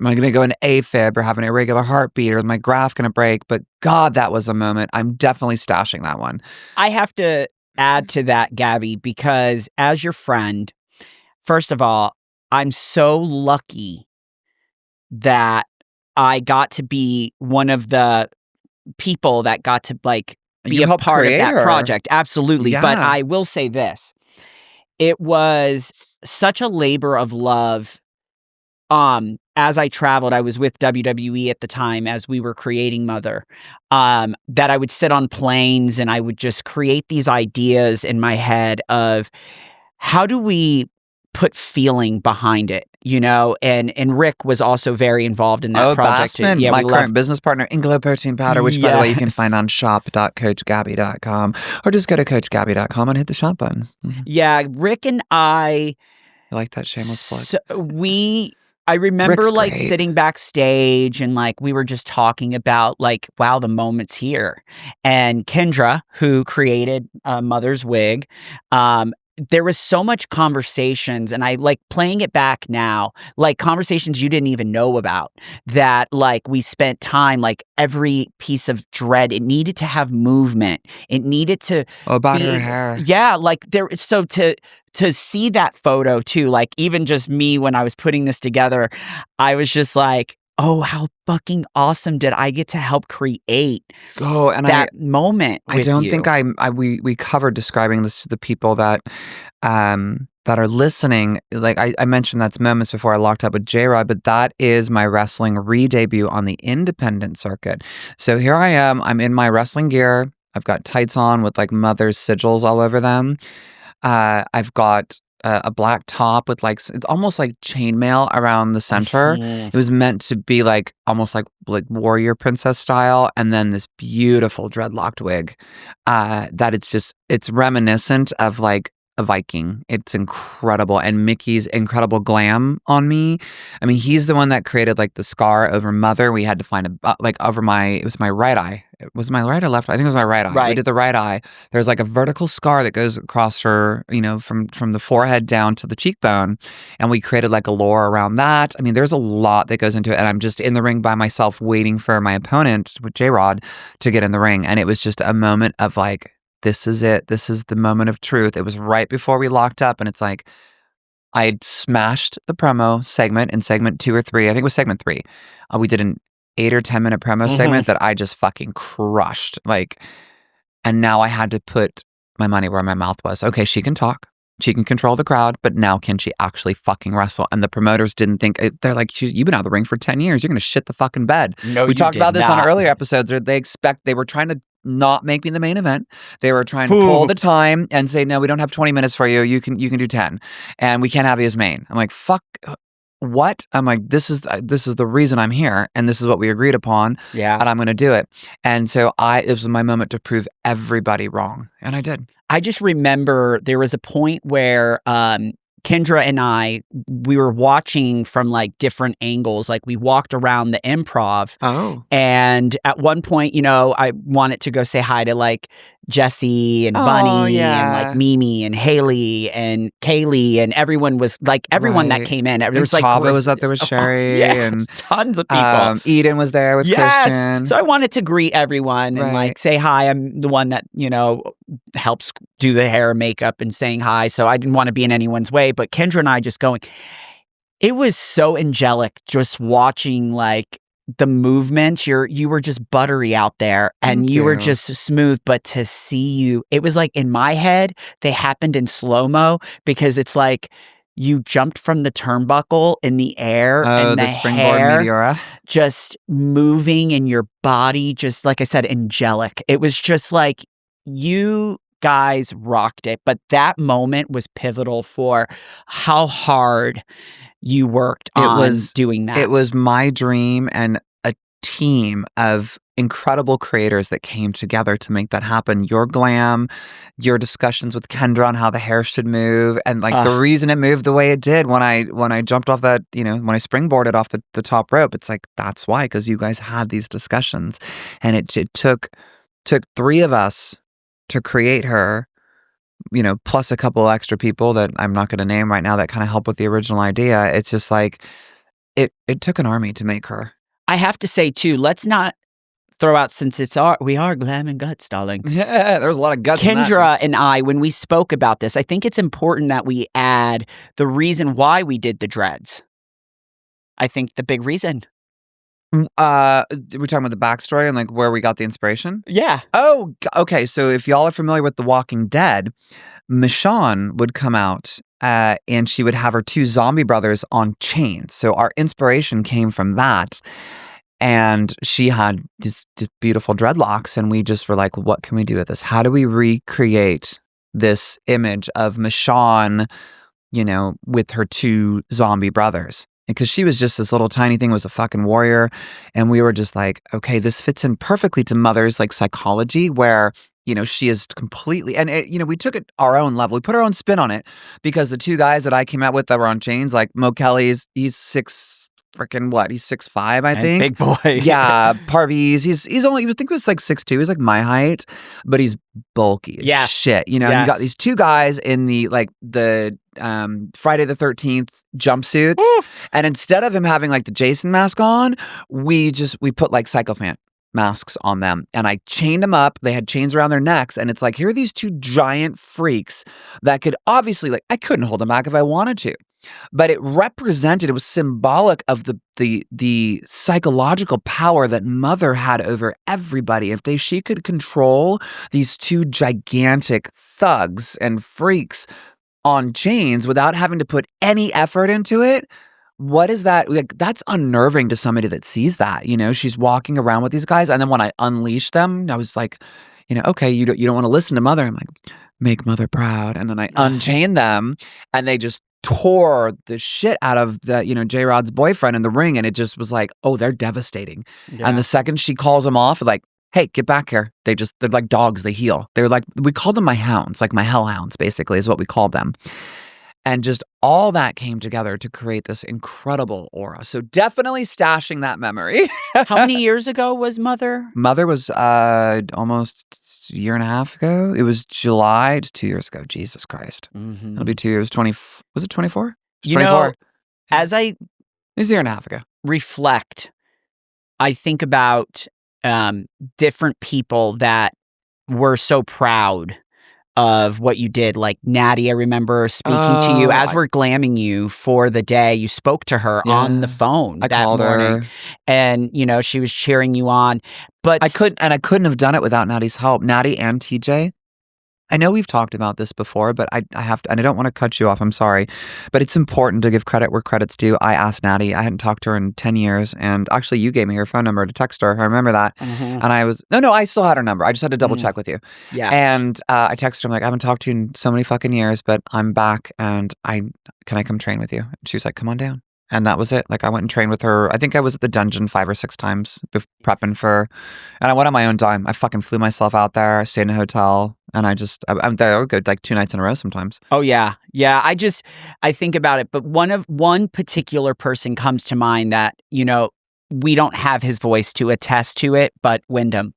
Am I going to go into AFib or have an irregular heartbeat, or is my graph going to break? But God, that was a moment. I'm definitely stashing that one. I have to add to that, Gabby, because as your friend, first of all, I'm so lucky that I got to be one of the people that got to be a part of that project. Absolutely. Yeah. But I will say this. It was such a labor of love. As I traveled, I was with WWE at the time as we were creating Mother, that I would sit on planes and I would just create these ideas in my head of how do we put feeling behind it, and Rick was also very involved in that project. Bassman, my current business partner in Glow Protein Powder, which by the way you can find on shop.coachgabbi.com, or just go to coachgabbi.com and hit the shop button. Mm-hmm. Yeah, Rick and I like that shameless plug. I remember Rick's great. Sitting backstage and we were just talking about wow, the moment's here. And Kendra, who created Mother's Wig, there was so much conversations, and I playing it back now, conversations you didn't even know about, that we spent time, every piece of dread, it needed to have movement. It needed to about her hair. Yeah, so to see that photo too, even just me when I was putting this together, I was just oh, how fucking awesome did I get to help create that moment with I don't you. think we covered describing this to the people that are listening. I mentioned that's moments before I locked up with J-Rod, but that is my wrestling re-debut on the independent circuit. So here I am. I'm in my wrestling gear. I've got tights on with Mother's sigils all over them. I've got a black top with it's almost like chainmail around the center. It was meant to be almost like warrior princess style, and then this beautiful dreadlocked wig that it's reminiscent of a Viking. It's incredible. And Mickey's incredible glam on me. I mean, he's the one that created the scar over Mother. We had to find over it was my right eye. Was my right or left? I think it was my right eye. Right. We did the right eye. There's a vertical scar that goes across her, from the forehead down to the cheekbone. And we created a lore around that. I mean, there's a lot that goes into it. And I'm just in the ring by myself waiting for my opponent with J-Rod to get in the ring. And it was just a moment of this is it. This is the moment of truth. It was right before we locked up. And it's I had smashed the promo segment in segment 2 or 3. I think it was segment 3. We did an 8 or 10 minute promo segment that I just fucking crushed. Like, and now I had to put my money where my mouth was. Okay, she can talk. She can control the crowd, but now can she actually fucking wrestle? And the promoters didn't think, they're like, you've been out of the ring for 10 years. You're going to shit the fucking bed. No, we you talked did about this on not. earlier episodes. They were trying to not make me the main event. They were trying to pull the time and say, no, we don't have 20 minutes for you. You can do 10 and we can't have you as main. I'm like, fuck. What? I'm like, this is the reason I'm here, and this is what we agreed upon. Yeah. And I'm going to do it. And so it was my moment to prove everybody wrong, and I did. I just remember there was a point where Kendra and we were watching from like different angles. Like we walked around the improv. Oh. And at one point, you know, I wanted to go say hi to like Jesse and Bunny and like Mimi and Haley and Kaylee, and everyone was like, everyone that came in. There was like Tava was up there with Sherry and tons of people. Eden was there with Christian. So I wanted to greet everyone and like say hi. I'm the one that, you know, helps do the hair and makeup and saying hi. So I didn't want to be in anyone's way. But Kendra and I just going, it was so angelic just watching like the movements. You were just buttery out there and you were just smooth. But to see you, it was like in my head, they happened in slow-mo because it's like you jumped from the turnbuckle in the air and the springboard hair meteora just moving in your body, just like I said, angelic. It was just like you guys rocked it. But that moment was pivotal for how hard you worked on doing that. It was my dream and a team of incredible creators that came together to make that happen. Your Glam, your discussions with Kendra on how the hair should move, and like the reason it moved the way it did when I jumped off that, you know, when I springboarded off the top rope, it's like, that's why, because you guys had these discussions, and it took 3 of us to create her, you know, plus a couple extra people that I'm not going to name right now that kind of help with the original idea. It's just like, it took an army to make her. I have to say too, let's not throw out, since we are Glam and Guts, darling. Yeah, there's a lot of guts. Kendra and I, when we spoke about this, I think it's important that we add the reason why we did the dreads. I think the big reason. We're talking about the backstory and like where we got the inspiration? Yeah. Oh, okay. So if y'all are familiar with The Walking Dead, Michonne would come out and she would have her 2 zombie brothers on chains. So our inspiration came from that. And she had these beautiful dreadlocks, and we just were like, what can we do with this? How do we recreate this image of Michonne, you know, with her 2 zombie brothers? Because she was just this little tiny thing, was a fucking warrior. And we were just like, okay, this fits in perfectly to Mother's like psychology, where, you know, she is completely, and it, you know, we took it our own level. We put our own spin on it, because the 2 guys that I came out with that were on chains, like Mo Kelly's, he's 6'5", I think. Big boy. Yeah. Parviz, he's only, you would think he was like 6'2", he's like my height, but he's bulky as shit. You know, and you got these 2 guys in the Friday the 13th jumpsuits. Oof. And instead of him having like the Jason mask on, we put like sycophant masks on them, and I chained them up. They had chains around their necks, and it's like, here are these 2 giant freaks that could obviously, like, I couldn't hold them back if I wanted to, but it was symbolic of the psychological power that Mother had over everybody. If she could control these 2 gigantic thugs and freaks on chains without having to put any effort into it, what is that? Like, that's unnerving to somebody that sees that. You know, she's walking around with these guys, and then when I unleashed them, I was like, you know, okay, you don't want to listen to Mother. I'm like, make Mother proud. And then I unchained them, and they just tore the shit out of the, you know, J-Rod's boyfriend in the ring, and it just was like, oh, they're devastating. Yeah. And the second she calls them off, like, hey, get back here. They're like dogs, they heal. They're like, we called them my hounds, like my hellhounds, basically, is what we called them. And just all that came together to create this incredible aura. So definitely stashing that memory. How many years ago was Mother? Mother was almost a year and a half ago. It was July to 2 years ago. Jesus Christ. Mm-hmm. It'll be 2 years. Was it 24? You 24. Know, as I... It was a year and a half ago. Reflect, I think about different people that were so proud of what you did. Like Natty, I remember speaking to you as we're glamming you for the day. You spoke to her on the phone I that called morning. her. And, she was cheering you on. But I couldn't have done it without Natty's help. Natty and TJ. I know we've talked about this before, but I have to, and I don't want to cut you off. I'm sorry, but it's important to give credit where credit's due. I asked Natty. I hadn't talked to her in 10 years, and actually, you gave me her phone number to text her. I remember that, and I was no, I still had her number. I just had to double check with you. Yeah, and I texted her. I'm like, I haven't talked to you in so many fucking years, but I'm back, and can I come train with you? And she was like, come on down. And that was it. Like, I went and trained with her. I think I was at the dungeon 5 or 6 times prepping for, and I went on my own dime. I fucking flew myself out there. I stayed in a hotel, and I'm there. I would go like 2 nights in a row sometimes. Oh yeah. Yeah. I think about it, but one particular person comes to mind that, we don't have his voice to attest to it, but Wyndham.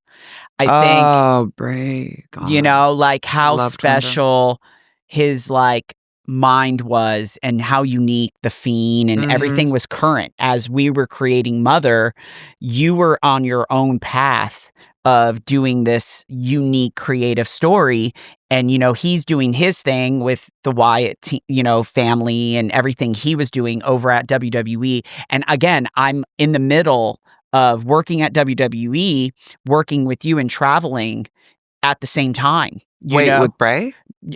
I think, oh, Bray. like how special his like mind was and how unique the Fiend and everything was current. As we were creating Mother, you were on your own path of doing this unique creative story, and he's doing his thing with the Wyatt family and everything he was doing over at WWE. And again, I'm in the middle of working at WWE, working with you and traveling at the same time. With Bray?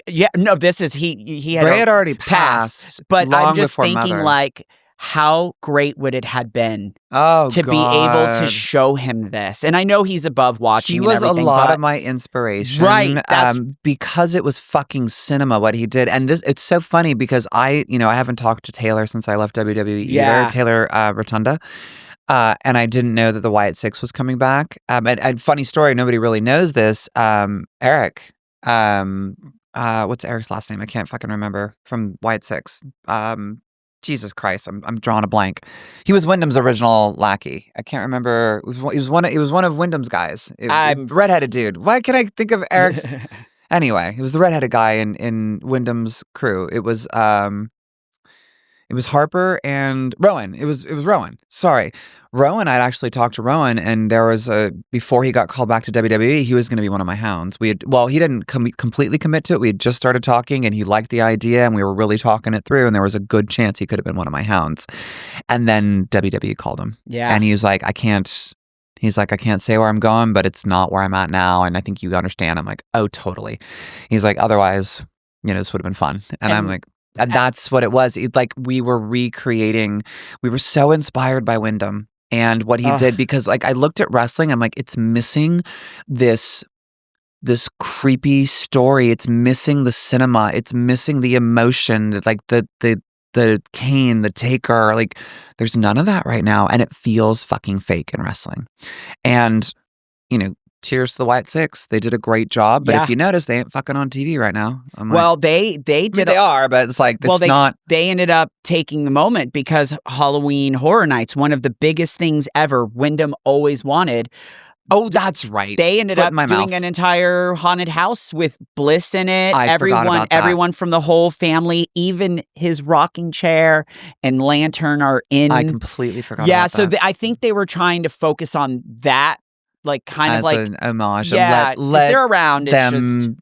Yeah, no, this is he had Bray had already passed, but long I'm just before thinking Mother. Like how great would it have been to be able to show him this? And I know he's above watching. He was and a lot of my inspiration, right? Because it was fucking cinema what he did, and it's so funny because I haven't talked to Taylor since I left WWE either. Taylor Rotunda. And I didn't know that the Wyatt Six was coming back. And funny story, nobody really knows this. Eric, what's Eric's last name? I can't fucking remember. From Wyatt Six. Jesus Christ, I'm drawing a blank. He was Wyndham's original lackey. I can't remember. He was one of Wyndham's guys. Redheaded dude. Why can I think of Eric's? Anyway, he was the redheaded guy in Wyndham's crew. It was Harper and Rowan. It was Rowan. Sorry. Rowan, I'd actually talked to Rowan, and there was before he got called back to WWE, he was going to be one of my hounds. He didn't completely commit to it. We had just started talking, and he liked the idea, and we were really talking it through, and there was a good chance he could have been one of my hounds. And then WWE called him. Yeah. And he was like, I can't say where I'm going, but it's not where I'm at now, and I think you understand. I'm like, oh, totally. He's like, otherwise, this would have been fun. And I'm like, and that's what it was. It's like we were recreating. We were so inspired by Wyndham and what he did, because like I looked at wrestling. I'm like, it's missing this creepy story. It's missing the cinema. It's missing the emotion. Like the Kane, the Taker. Like there's none of that right now, and it feels fucking fake in wrestling. And cheers to the Wyatt Six. They did a great job, but if you notice, they ain't fucking on TV right now. They did. They are, but it's like not. They ended up taking the moment because Halloween Horror Nights, one of the biggest things ever, Wyndham always wanted. Oh, that's right. They ended up doing an entire haunted house with Bliss in it. Everyone from the whole family, even his rocking chair and lantern are in. I completely forgot. Yeah, so I think they were trying to focus on that. Like kind of like an homage. Yeah, let they're around.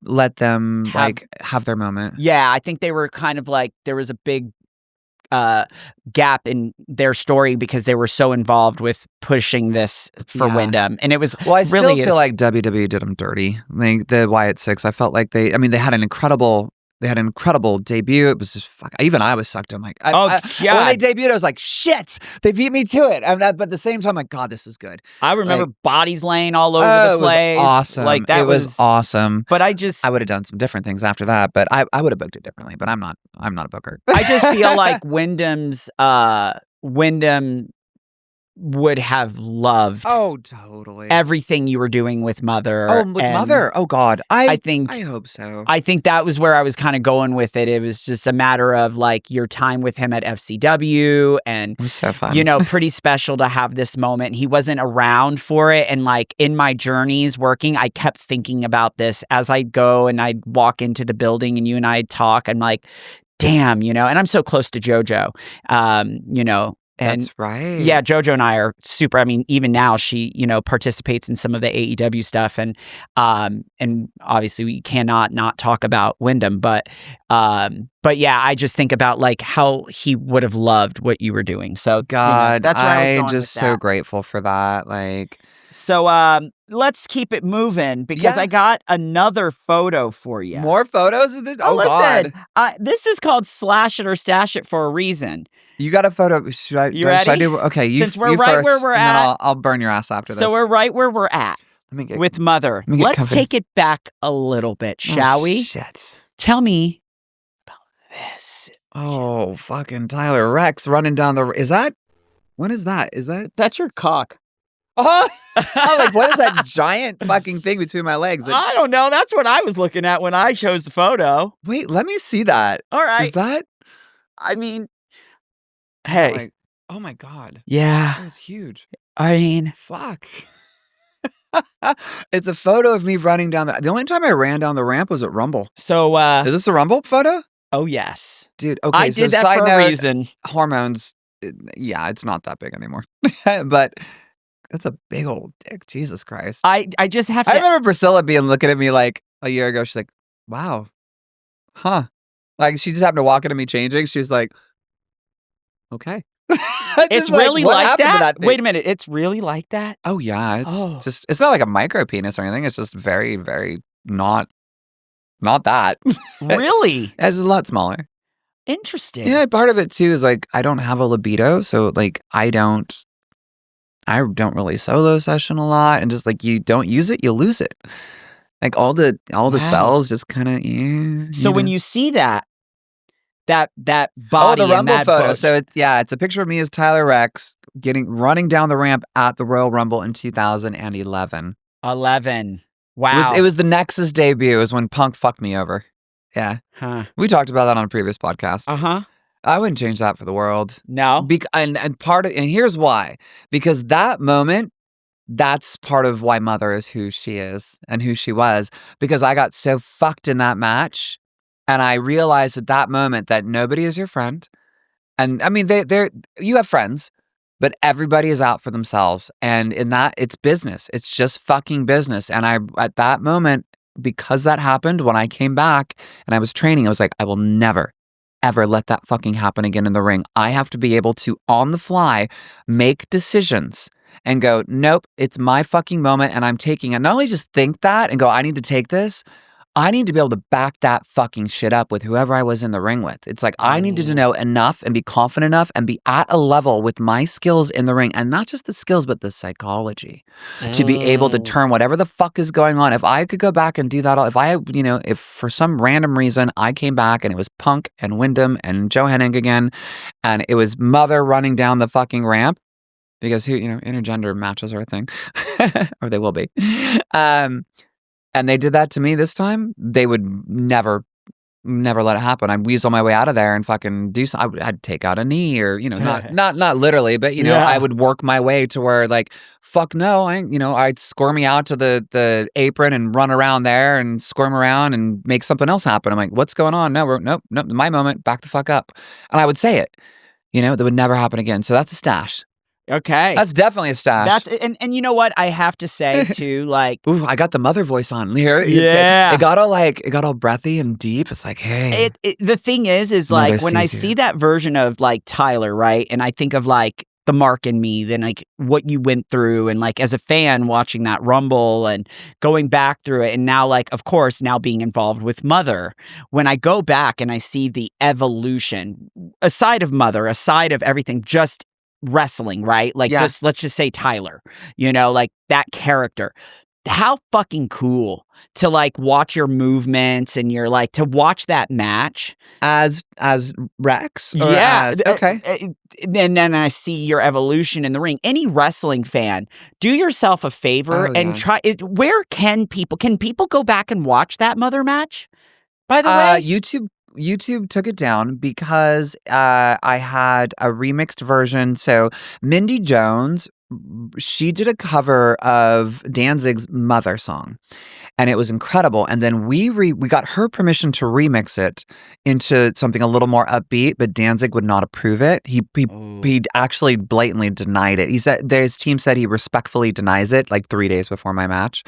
Let them have their moment. Yeah, I think they were kind of like there was a big gap in their story because they were so involved with pushing this for Wyndham, and it was. Well, I still feel like WWE did them dirty. Like the Wyatt Six, I felt like they had an incredible. They had an incredible debut. It was just even I was sucked. I'm like, when they debuted, I was like, shit, they beat me to it. But at the same time, I'm like, God, this is good. I remember bodies laying all over the place. It was awesome. Like that was awesome. But I would have done some different things after that. But I would have booked it differently. But I'm not a booker. I just feel like Wyndham would have loved totally everything you were doing with Mother. Mother. Oh God. I hope so. I think that was where I was kind of going with it. It was just a matter of like your time with him at FCW, and it was so fun. Pretty special to have this moment. He wasn't around for it, and like in my journeys working, I kept thinking about this as I'd go and I'd walk into the building and you and I'd talk. I'm like, damn, and I'm so close to JoJo. And That's right. yeah, JoJo and I are super. I mean, even now she, participates in some of the AEW stuff, and obviously we cannot not talk about Wyndham, but yeah, I just think about like how he would have loved what you were doing. So God, that's where I was I going with just so that. grateful for that. Like, So let's keep it moving because Yeah. I got another photo for you. more photos of this? Oh, God. listen, this is called Slash It or Stash It for a reason. You got a photo. Should I, You should I ready? do? Okay, Since we're you right first, where we're and then at. I'll burn your ass after this. So we're right where we're at Let me get with Mother. let me get Let's comfy. take it back a little bit, shall we? Shit. Tell me about this. Oh, fucking Tyler Rex running down the. Is that? What is that? Is that? That's your cock. Oh, I'm like, what is that giant fucking thing between my legs? I don't know. That's what I was looking at when I chose the photo. Wait, let me see that. All right. Is that? I mean, hey. Like, oh my God. That Yeah. was huge. I mean, Fuck. It's a photo of me running down the only time I ran down the ramp was at Rumble. so, Is this a Rumble photo? oh, yes. Dude, okay, I so did that side for note, a reason. hormones, yeah, it's not that big anymore. But that's a big old dick. Jesus Christ. I just have I to. remember Priscilla looking at me like a year ago. She's like, wow. Huh. Like she just happened to walk into me changing. She was like, okay. It's Just really what like happened to that? thing? Wait a minute. It's really like that? Oh yeah. It's Oh. just it's not like a micro penis or anything. It's just very, very not that. Really? It's a lot smaller. Interesting. Yeah, part of it too is like I don't have a libido, so like I don't really solo session a lot, and just like you don't use it, you lose it. Like all the Wow. cells just kind of So when you see that body the Rumble and that photo. bush, So it's a picture of me as Tyler Rex running down the ramp at the Royal Rumble in 2011. 11. Wow. It was the Nexus debut. It was when Punk fucked me over. Yeah, Huh. we talked about that on a previous podcast. Uh-huh. I wouldn't change that for the world. No. And here's why. Because that moment, that's part of why Mother is who she is and who she was. Because I got so fucked in that match, and I realized at that moment that nobody is your friend. And I mean, you have friends, but everybody is out for themselves. And in that, it's business. It's just fucking business. And at that moment, because that happened, when I came back and I was training, I was like, I will never, ever let that fucking happen again in the ring. I have to be able to, on the fly, make decisions and go, nope, it's my fucking moment and I'm taking it. Not only just think that and go, I need to take this, I need to be able to back that fucking shit up with whoever I was in the ring with. It's like I needed to know enough and be confident enough and be at a level with my skills in the ring, and not just the skills, but the psychology to be able to turn whatever the fuck is going on. If I could go back and do that, if for some random reason I came back and it was Punk and Wyndham and Joe Hennig again, and it was Mother running down the fucking ramp, because intergender matches are a thing, or they will be. And they did that to me this time, they would never let it happen. I'd weasel my way out of there and fucking do something. I'd take out a knee or, not literally, but, I would work my way to where like, fuck no, I'd squirm me out to the apron and run around there and squirm around and make something else happen. I'm like, what's going on? No, nope, my moment, back the fuck up. And I would say it, that would never happen again. So that's a stash. Okay. That's definitely a stash. And you know what I have to say too, like, ooh, I got the Mother voice on here. Yeah. It got all breathy and deep. It's like, hey. The thing is like when I see that version of like Tyler, right? And I think of like the mark in me, then like what you went through, and like as a fan watching that Rumble and going back through it, and now like of course now being involved with Mother, when I go back and I see the evolution aside of Mother, aside of everything, just wrestling, right? Like let's just say Tyler, like that character. How fucking cool to like watch your movements and you're like to watch that match as Rex. Okay. And then I see your evolution in the ring. Any wrestling fan, do yourself a favor and try. Where can people go back and watch that Mother match? By the way, YouTube took it down because I had a remixed version. So Mindy Jones she did a cover of Danzig's Mother song, and it was incredible. And then we got her permission to remix it into something a little more upbeat, but Danzig would not approve it. He actually blatantly denied it. He said his team said he respectfully denies it like 3 days before my match.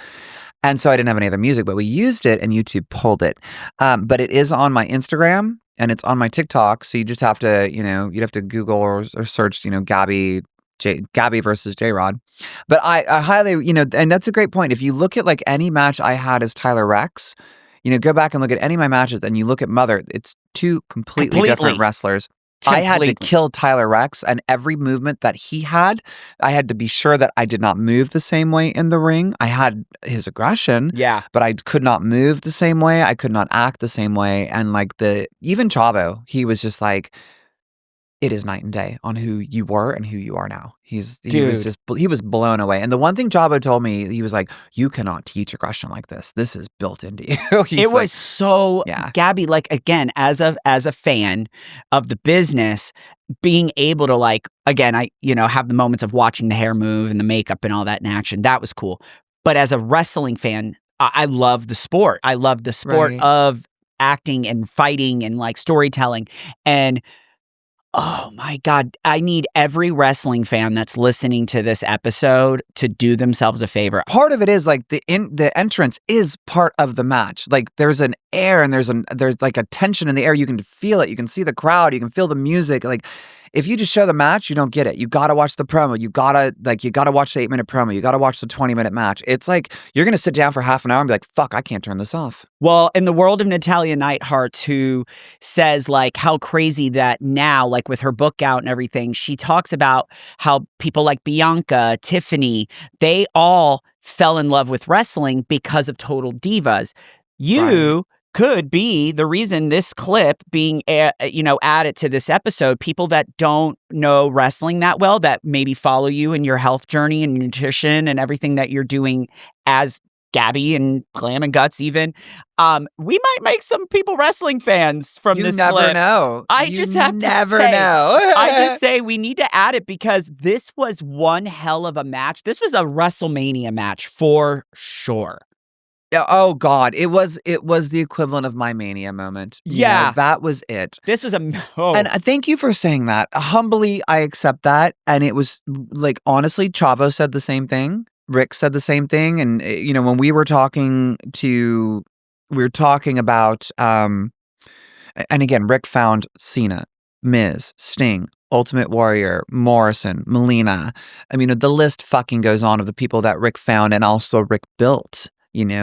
And so I didn't have any other music, but we used it and YouTube pulled it. But it is on my Instagram and it's on my TikTok. So you just have to, you'd have to Google or search, Gabbi versus J-Rod. But I highly, and that's a great point. If you look at like any match I had as Tyler Rex, go back and look at any of my matches and you look at Mother, it's two completely different wrestlers. I had to kill Tyler Rex, and every movement that he had, I had to be sure that I did not move the same way in the ring. I had his aggression, but I could not move the same way. I could not act the same way. And like even Chavo, he was just like, it is night and day on who you were and who you are now. He was blown away. And the one thing Chavo told me, he was like, you cannot teach aggression like this. This is built into you. It was so, Gabbi, like, again, as a fan of the business, being able to like, again, I, have the moments of watching the hair move and the makeup and all that in action. That was cool. But as a wrestling fan, I love the sport. I love the sport of acting and fighting and like storytelling. And oh my God, I need every wrestling fan that's listening to this episode to do themselves a favor. Part of it is like the entrance is part of the match. Like there's an air and there's like a tension in the air. You can feel it. You can see the crowd. You can feel the music. Like if you just show the match, you don't get it. You got to watch the promo. You got to watch the 8-minute promo. You got to watch the 20-minute match. It's like you're going to sit down for half an hour and be like, fuck, I can't turn this off. Well, in the world of Natalia Neidhart, who says like how crazy that now, like with her book out and everything, she talks about how people like Bianca, Tiffany, they all fell in love with wrestling because of Total Divas. You could be the reason this clip being, added to this episode. People that don't know wrestling that well, that maybe follow you in your health journey and nutrition and everything that you're doing as Gabbi and Glam and Guts even. We might make some people wrestling fans from this clip. You never know. I just say we need to add it because this was one hell of a match. This was a WrestleMania match for sure. Oh God, it was the equivalent of my Mania moment. That was it. This was and thank you for saying that. Humbly, I accept that. And it was like, honestly, Chavo said the same thing. Rick said the same thing. And when we were talking about, and again, Rick found Cena, Miz, Sting, Ultimate Warrior, Morrison, Melina. I mean, the list fucking goes on of the people that Rick found and also Rick built.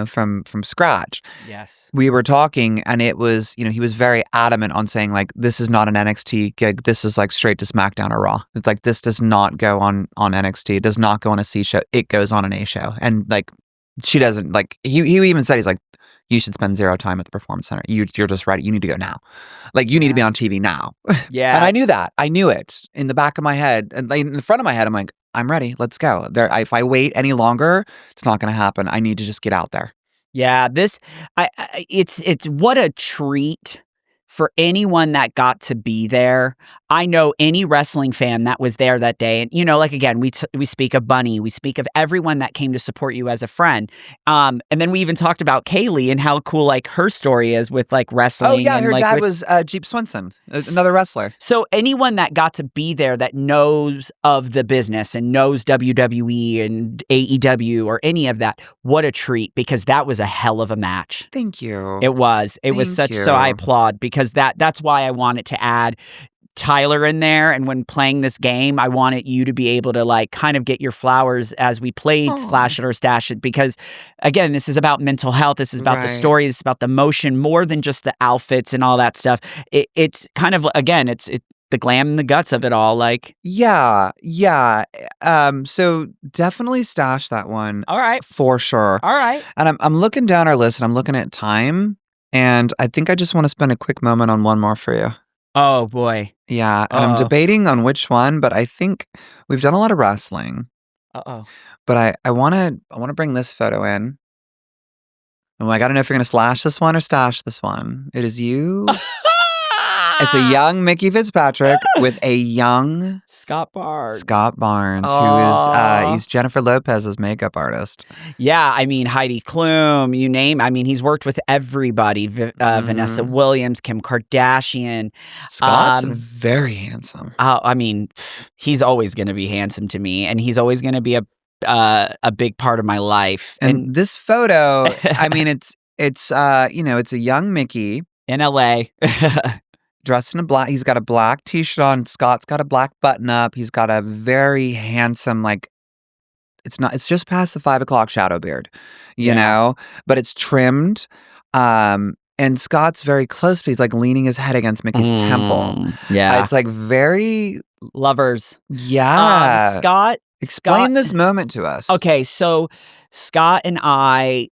From scratch. Yes. We were talking and it was, he was very adamant on saying like, this is not an NXT gig. This is like straight to SmackDown or Raw. It's like, this does not go on NXT. It does not go on a C show. It goes on an A show. And like, she doesn't like, he even said, he's like, you should spend 0 time at the Performance Center. You're just ready. You need to go now. Like, you need to be on TV now. Yeah. And I knew that. I knew it in the back of my head. And like, in the front of my head, I'm like, I'm ready. Let's go. If I wait any longer, it's not going to happen. I need to just get out there. Yeah, it's what a treat for anyone that got to be there. I know any wrestling fan that was there that day. And, like, again, we speak of Bunny. We speak of everyone that came to support you as a friend. And then we even talked about Kaylee and how cool, like, her story is with, like, wrestling. Oh, yeah. And, her like, dad was Jeep Swenson, another wrestler. So anyone that got to be there that knows of the business and knows WWE and AEW or any of that, what a treat, because that was a hell of a match. Thank you. It was. It was such. So I applaud, because that's why I wanted to add Tyler in there. And when playing this game, I wanted you to be able to like kind of get your flowers as we played Slash It or Stash It, because again, this is about mental health. This is about the story. This is about the motion more than just the outfits and all that stuff. It's kind of, again, it's the glam and the guts of it all. Like, yeah. So definitely stash that one. All right. For sure. All right. And I'm looking down our list and I'm looking at time, and I think I just want to spend a quick moment on one more for you. Oh boy. Yeah, and I'm debating on which one, but I think we've done a lot of wrestling. But I want to bring this photo in. I'm like, I don't know if you're going to slash this one or stash this one. It is you It's a young Mickey Fitzpatrick with a young Scott Barnes. Scott Barnes, Oh. he's Jennifer Lopez's makeup artist. Yeah, I mean, Heidi Klum, you name. I mean, he's worked with everybody. Vanessa Williams, Kim Kardashian. Scott's very handsome. I mean, he's always going to be handsome to me, and he's always going to be a big part of my life. And this photo, I mean, it's a young Mickey in LA. Dressed in a black, he's got a black t-shirt on. Scott's got a black button up. He's got a very handsome, like, it's just past the 5 o'clock shadow beard, you know, but it's trimmed. And Scott's very close to, he's like leaning his head against Mickey's temple. Yeah. It's like very lovers. Yeah. Scott. Explain this moment to us. Okay. So Scott and I,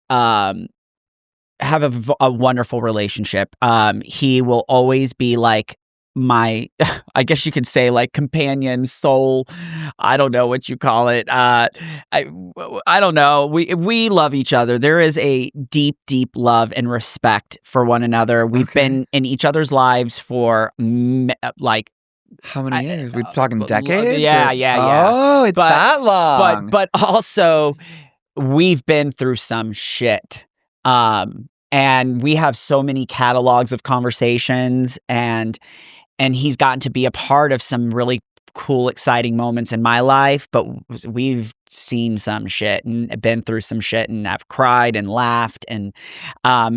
have a wonderful relationship. He will always be like my, I guess you could say, like, companion, soul. I don't know what you call it. I don't know. We love each other. There is a deep, deep love and respect for one another. We've been in each other's lives for like, how many years? We're talking decades? Yeah. Oh, it's that long. But also, we've been through some shit. And we have so many catalogs of conversations, and he's gotten to be a part of some really cool, exciting moments in my life, but we've seen some shit and been through some shit, and I've cried and laughed. And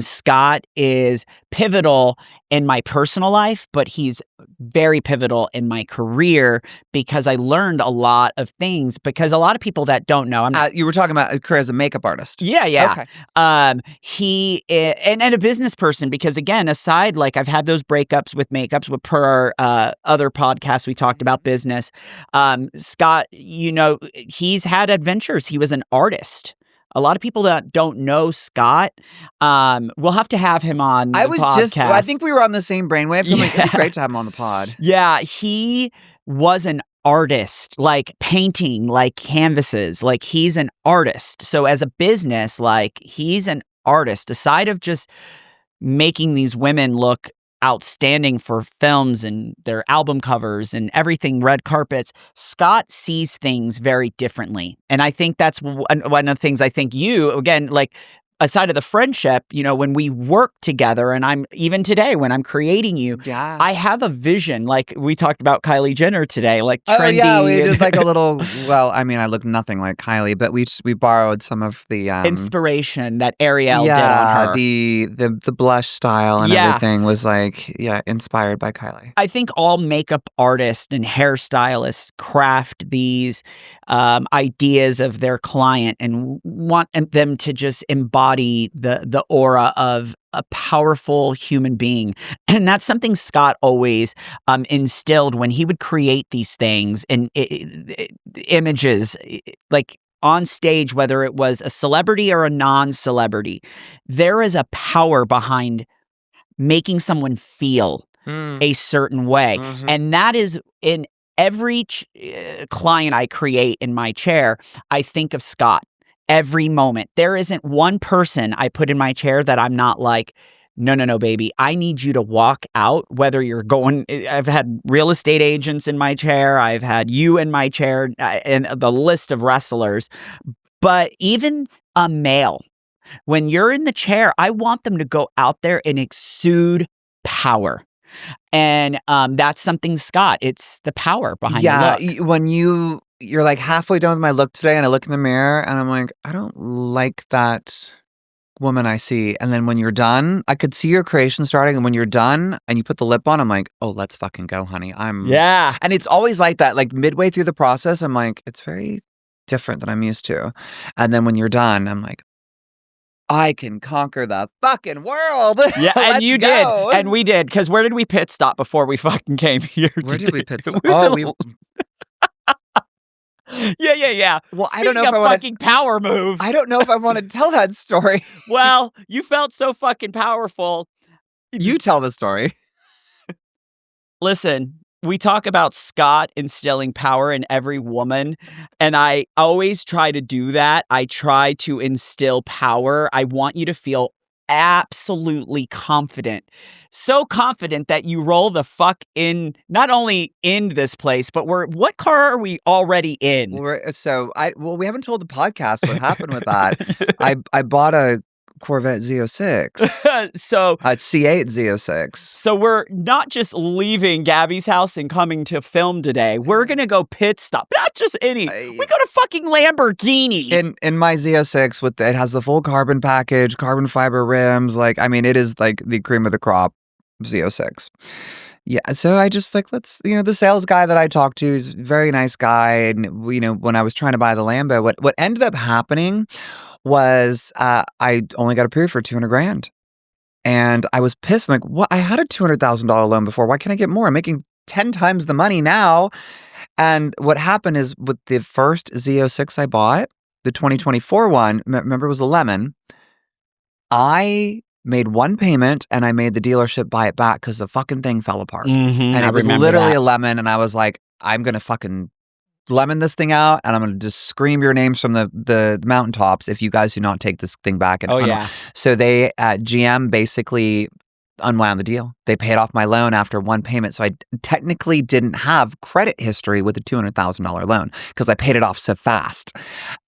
Scott is pivotal in my personal life, but he's very pivotal in my career because I learned a lot of things. Because a lot of people that don't know, you were talking about a career as a makeup artist. Yeah. Okay. He is, and a business person, because again, aside, like, I've had those breakups with makeups with per our other podcast, we talked about business. Scott, you know, he's had adventures. He was an artist. A lot of people that don't know Scott, we'll have to have him on the podcast. I think we were on the same brainwave. Yeah. Like, it'd be great to have him on the pod. Yeah, he was an artist, like painting, like canvases, like he's an artist. So as a business, like, he's an artist. Aside of just making these women look outstanding for films and their album covers and everything, red carpets, Scott sees things very differently. And I think that's one of the things I think you, again, like, aside of the friendship, you know, when we work together, and I'm even today when I'm creating you, I have a vision. Like, we talked about Kylie Jenner today, like trendy. Oh yeah, we did like a little. Well, I mean, I look nothing like Kylie, but we borrowed some of the inspiration that Ariel did on her. The blush style and everything was like inspired by Kylie. I think all makeup artists and hairstylists craft these ideas of their client and want them to just embody the aura of a powerful human being. And that's something Scott always instilled when he would create these things and images, like on stage, whether it was a celebrity or a non-celebrity. There is a power behind making someone feel a certain way. Mm-hmm. And that is in every client I create in my chair, I think of Scott. Every moment. There isn't one person I put in my chair that I'm not like, no, baby, I need you to walk out, whether you're going, I've had real estate agents in my chair, I've had you in my chair, and the list of wrestlers, but even a male, when you're in the chair, I want them to go out there and exude power. And that's something, Scott, it's the power behind the look. When you're like halfway done with my look today, and I look in the mirror and I'm like, I don't like that woman I see. And then when you're done, I could see your creation starting. And when you're done and you put the lip on, I'm like, oh, let's fucking go, honey. Yeah. And it's always like that. Like midway through the process, I'm like, it's very different than I'm used to. And then when you're done, I'm like, I can conquer the fucking world. Yeah, and you did. And we did. Because where did we pit stop before we fucking came here? Where did we pit stop? Yeah. Well, Speaking I don't know if I want fucking power move. I don't know if I want to tell that story. Well, you felt so fucking powerful. You tell the story. Listen, we talk about Scott instilling power in every woman, and I always try to do that. I try to instill power. I want you to feel absolutely confident. So confident that you roll the fuck in, not only in this place, but what car are we already in? We haven't told the podcast what happened with that. I bought a Corvette Z06. So C8 Z06. So we're not just leaving Gabby's house and coming to film today. We're gonna go pit stop. Not just any. We go to fucking Lamborghini. In my Z06 it has the full carbon package, carbon fiber rims. Like, I mean, it is like the cream of the crop Z06. Yeah, so I just like, the sales guy that I talked to is a very nice guy. And, when I was trying to buy the Lambo, what ended up happening was I only got approved for $200,000. And I was pissed. I'm like, what? I had a $200,000 loan before. Why can't I get more? I'm making 10 times the money now. And what happened is with the first Z06 I bought, the 2024 one, remember it was a lemon, I made one payment and I made the dealership buy it back because the fucking thing fell apart. Mm-hmm, and it was literally a lemon. And I was like, I'm going to fucking lemon this thing out and I'm going to just scream your names from the mountaintops if you guys do not take this thing back. And so they at GM basically unwound the deal. They paid off my loan after one payment. So I technically didn't have credit history with a $200,000 loan because I paid it off so fast.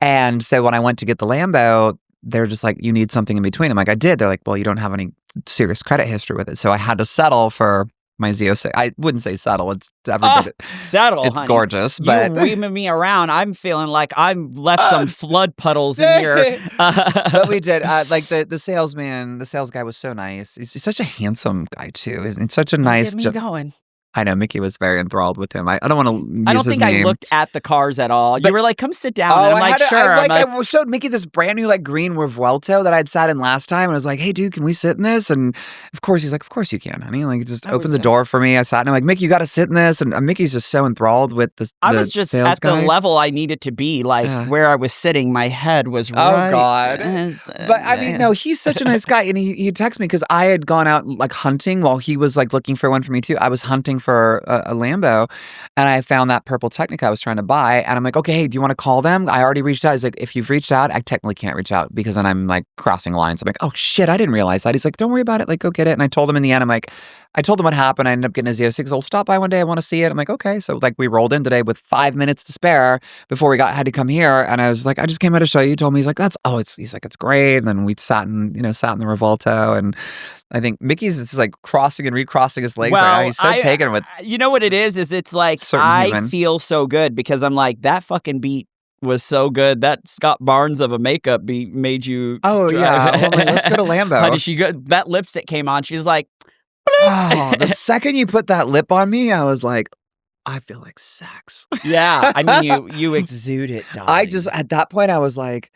And so when I went to get the Lambo, they're just like, you need something in between. I'm like, I did. They're like, well, you don't have any serious credit history with it. So I had to settle for my Z06. I wouldn't say settle. It's everybody. Settle, it's honey. Gorgeous. But you weaving me around. I'm feeling like I've left some flood puddles in here. But we did. Like the salesman, the sales guy was so nice. He's such a handsome guy too. He's such a nice. Get me going. I know Mickey was very enthralled with him. I don't want to use I don't his think name. I looked at the cars at all. You were like, come sit down. And I'm like, sure. I showed Mickey this brand new green Revuelto that I'd sat in last time. And I was like, hey, dude, can we sit in this? And of course, he's like, of course you can, honey. Like, just open the door for me. I sat and I'm like, Mickey, you got to sit in this. And Mickey's just so enthralled with the I was just at the level I needed to be. Like where I was sitting, my head was right. Oh, God. But I mean, no, he's such a nice guy. And he texted me because I had gone out hunting while he was looking for one for me too. I was hunting for a Lambo and I found that purple Technica I was trying to buy and I'm like, okay, hey, do you want to call them? I already reached out. He's like, if you've reached out, I technically can't reach out because then I'm crossing lines. I'm like, oh shit, I didn't realize that. He's like, don't worry about it. Go get it. And I told him in the end, I told him what happened. I ended up getting a Z06. I'll stop by one day. I want to see it. I'm like, okay. So we rolled in today with 5 minutes to spare before we had to come here. And I was like, I just came out to show you. He told me, he's like, he's like, it's great. And then we sat in the Revuelto and I think Mickey's just crossing and recrossing his legs right now. He's so taken with. You know what it is? It's like I feel so good because I'm like, that fucking beat was so good. That Scott Barnes of a makeup beat made you. Oh, yeah. Well, let's go to Lambo. Honey, that lipstick came on. She's like, oh, the second you put that lip on me, I was like, I feel like sex. Yeah. I mean, you exude it, darling. At that point, I was like,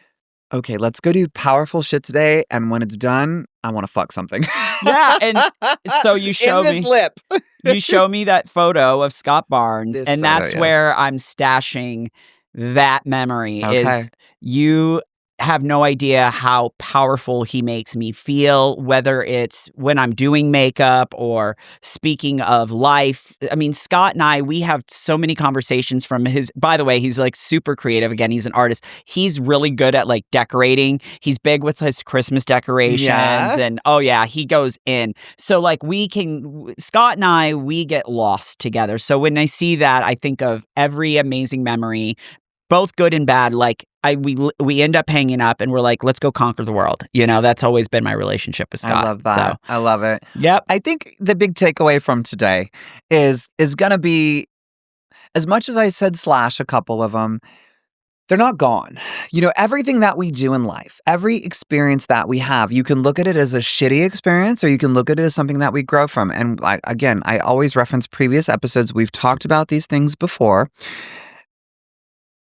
okay, let's go do powerful shit today. And when it's done, I want to fuck something. Yeah. And so you show me. Lip. You show me that photo of Scott Barnes. That's where I'm stashing that memory. Okay. Is you have no idea how powerful he makes me feel, whether it's when I'm doing makeup or speaking of life. I mean, Scott and I, we have so many conversations from by the way, he's super creative. Again, he's an artist. He's really good at decorating. He's big with his Christmas decorations. Yeah. And oh yeah, he goes in. So Scott and I, we get lost together. So when I see that, I think of every amazing memory, both good and bad. We end up hanging up and we're like, let's go conquer the world. That's always been my relationship with Scott. I love that. So. I love it. Yep. I think the big takeaway from today is going to be, as much as I said slash a couple of them, they're not gone. Everything that we do in life, every experience that we have, you can look at it as a shitty experience or you can look at it as something that we grow from. And I always reference previous episodes. We've talked about these things before.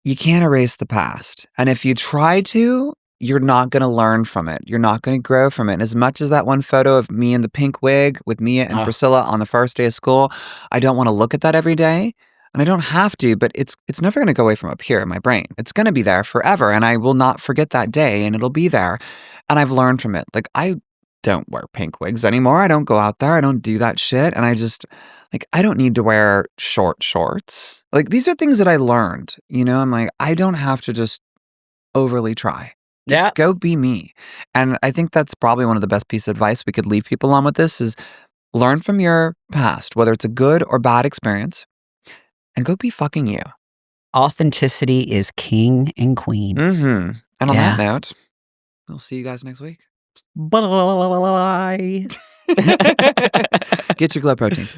You can't erase the past. And if you try to, you're not going to learn from it. You're not going to grow from it. And as much as that one photo of me in the pink wig with Mia and Priscilla on the first day of school, I don't want to look at that every day. And I don't have to, but it's never going to go away from up here in my brain. It's going to be there forever. And I will not forget that day and it'll be there. And I've learned from it. I don't wear pink wigs anymore. I don't go out there. I don't do that shit. And I just, I don't need to wear short shorts. These are things that I learned, I'm like, I don't have to just overly try. Yeah. Just go be me. And I think that's probably one of the best pieces of advice we could leave people on with this is learn from your past, whether it's a good or bad experience, and go be fucking you. Authenticity is king and queen. Mm-hmm. And on that Yeah. note, we'll see you guys next week. Bye. Get your Glow protein.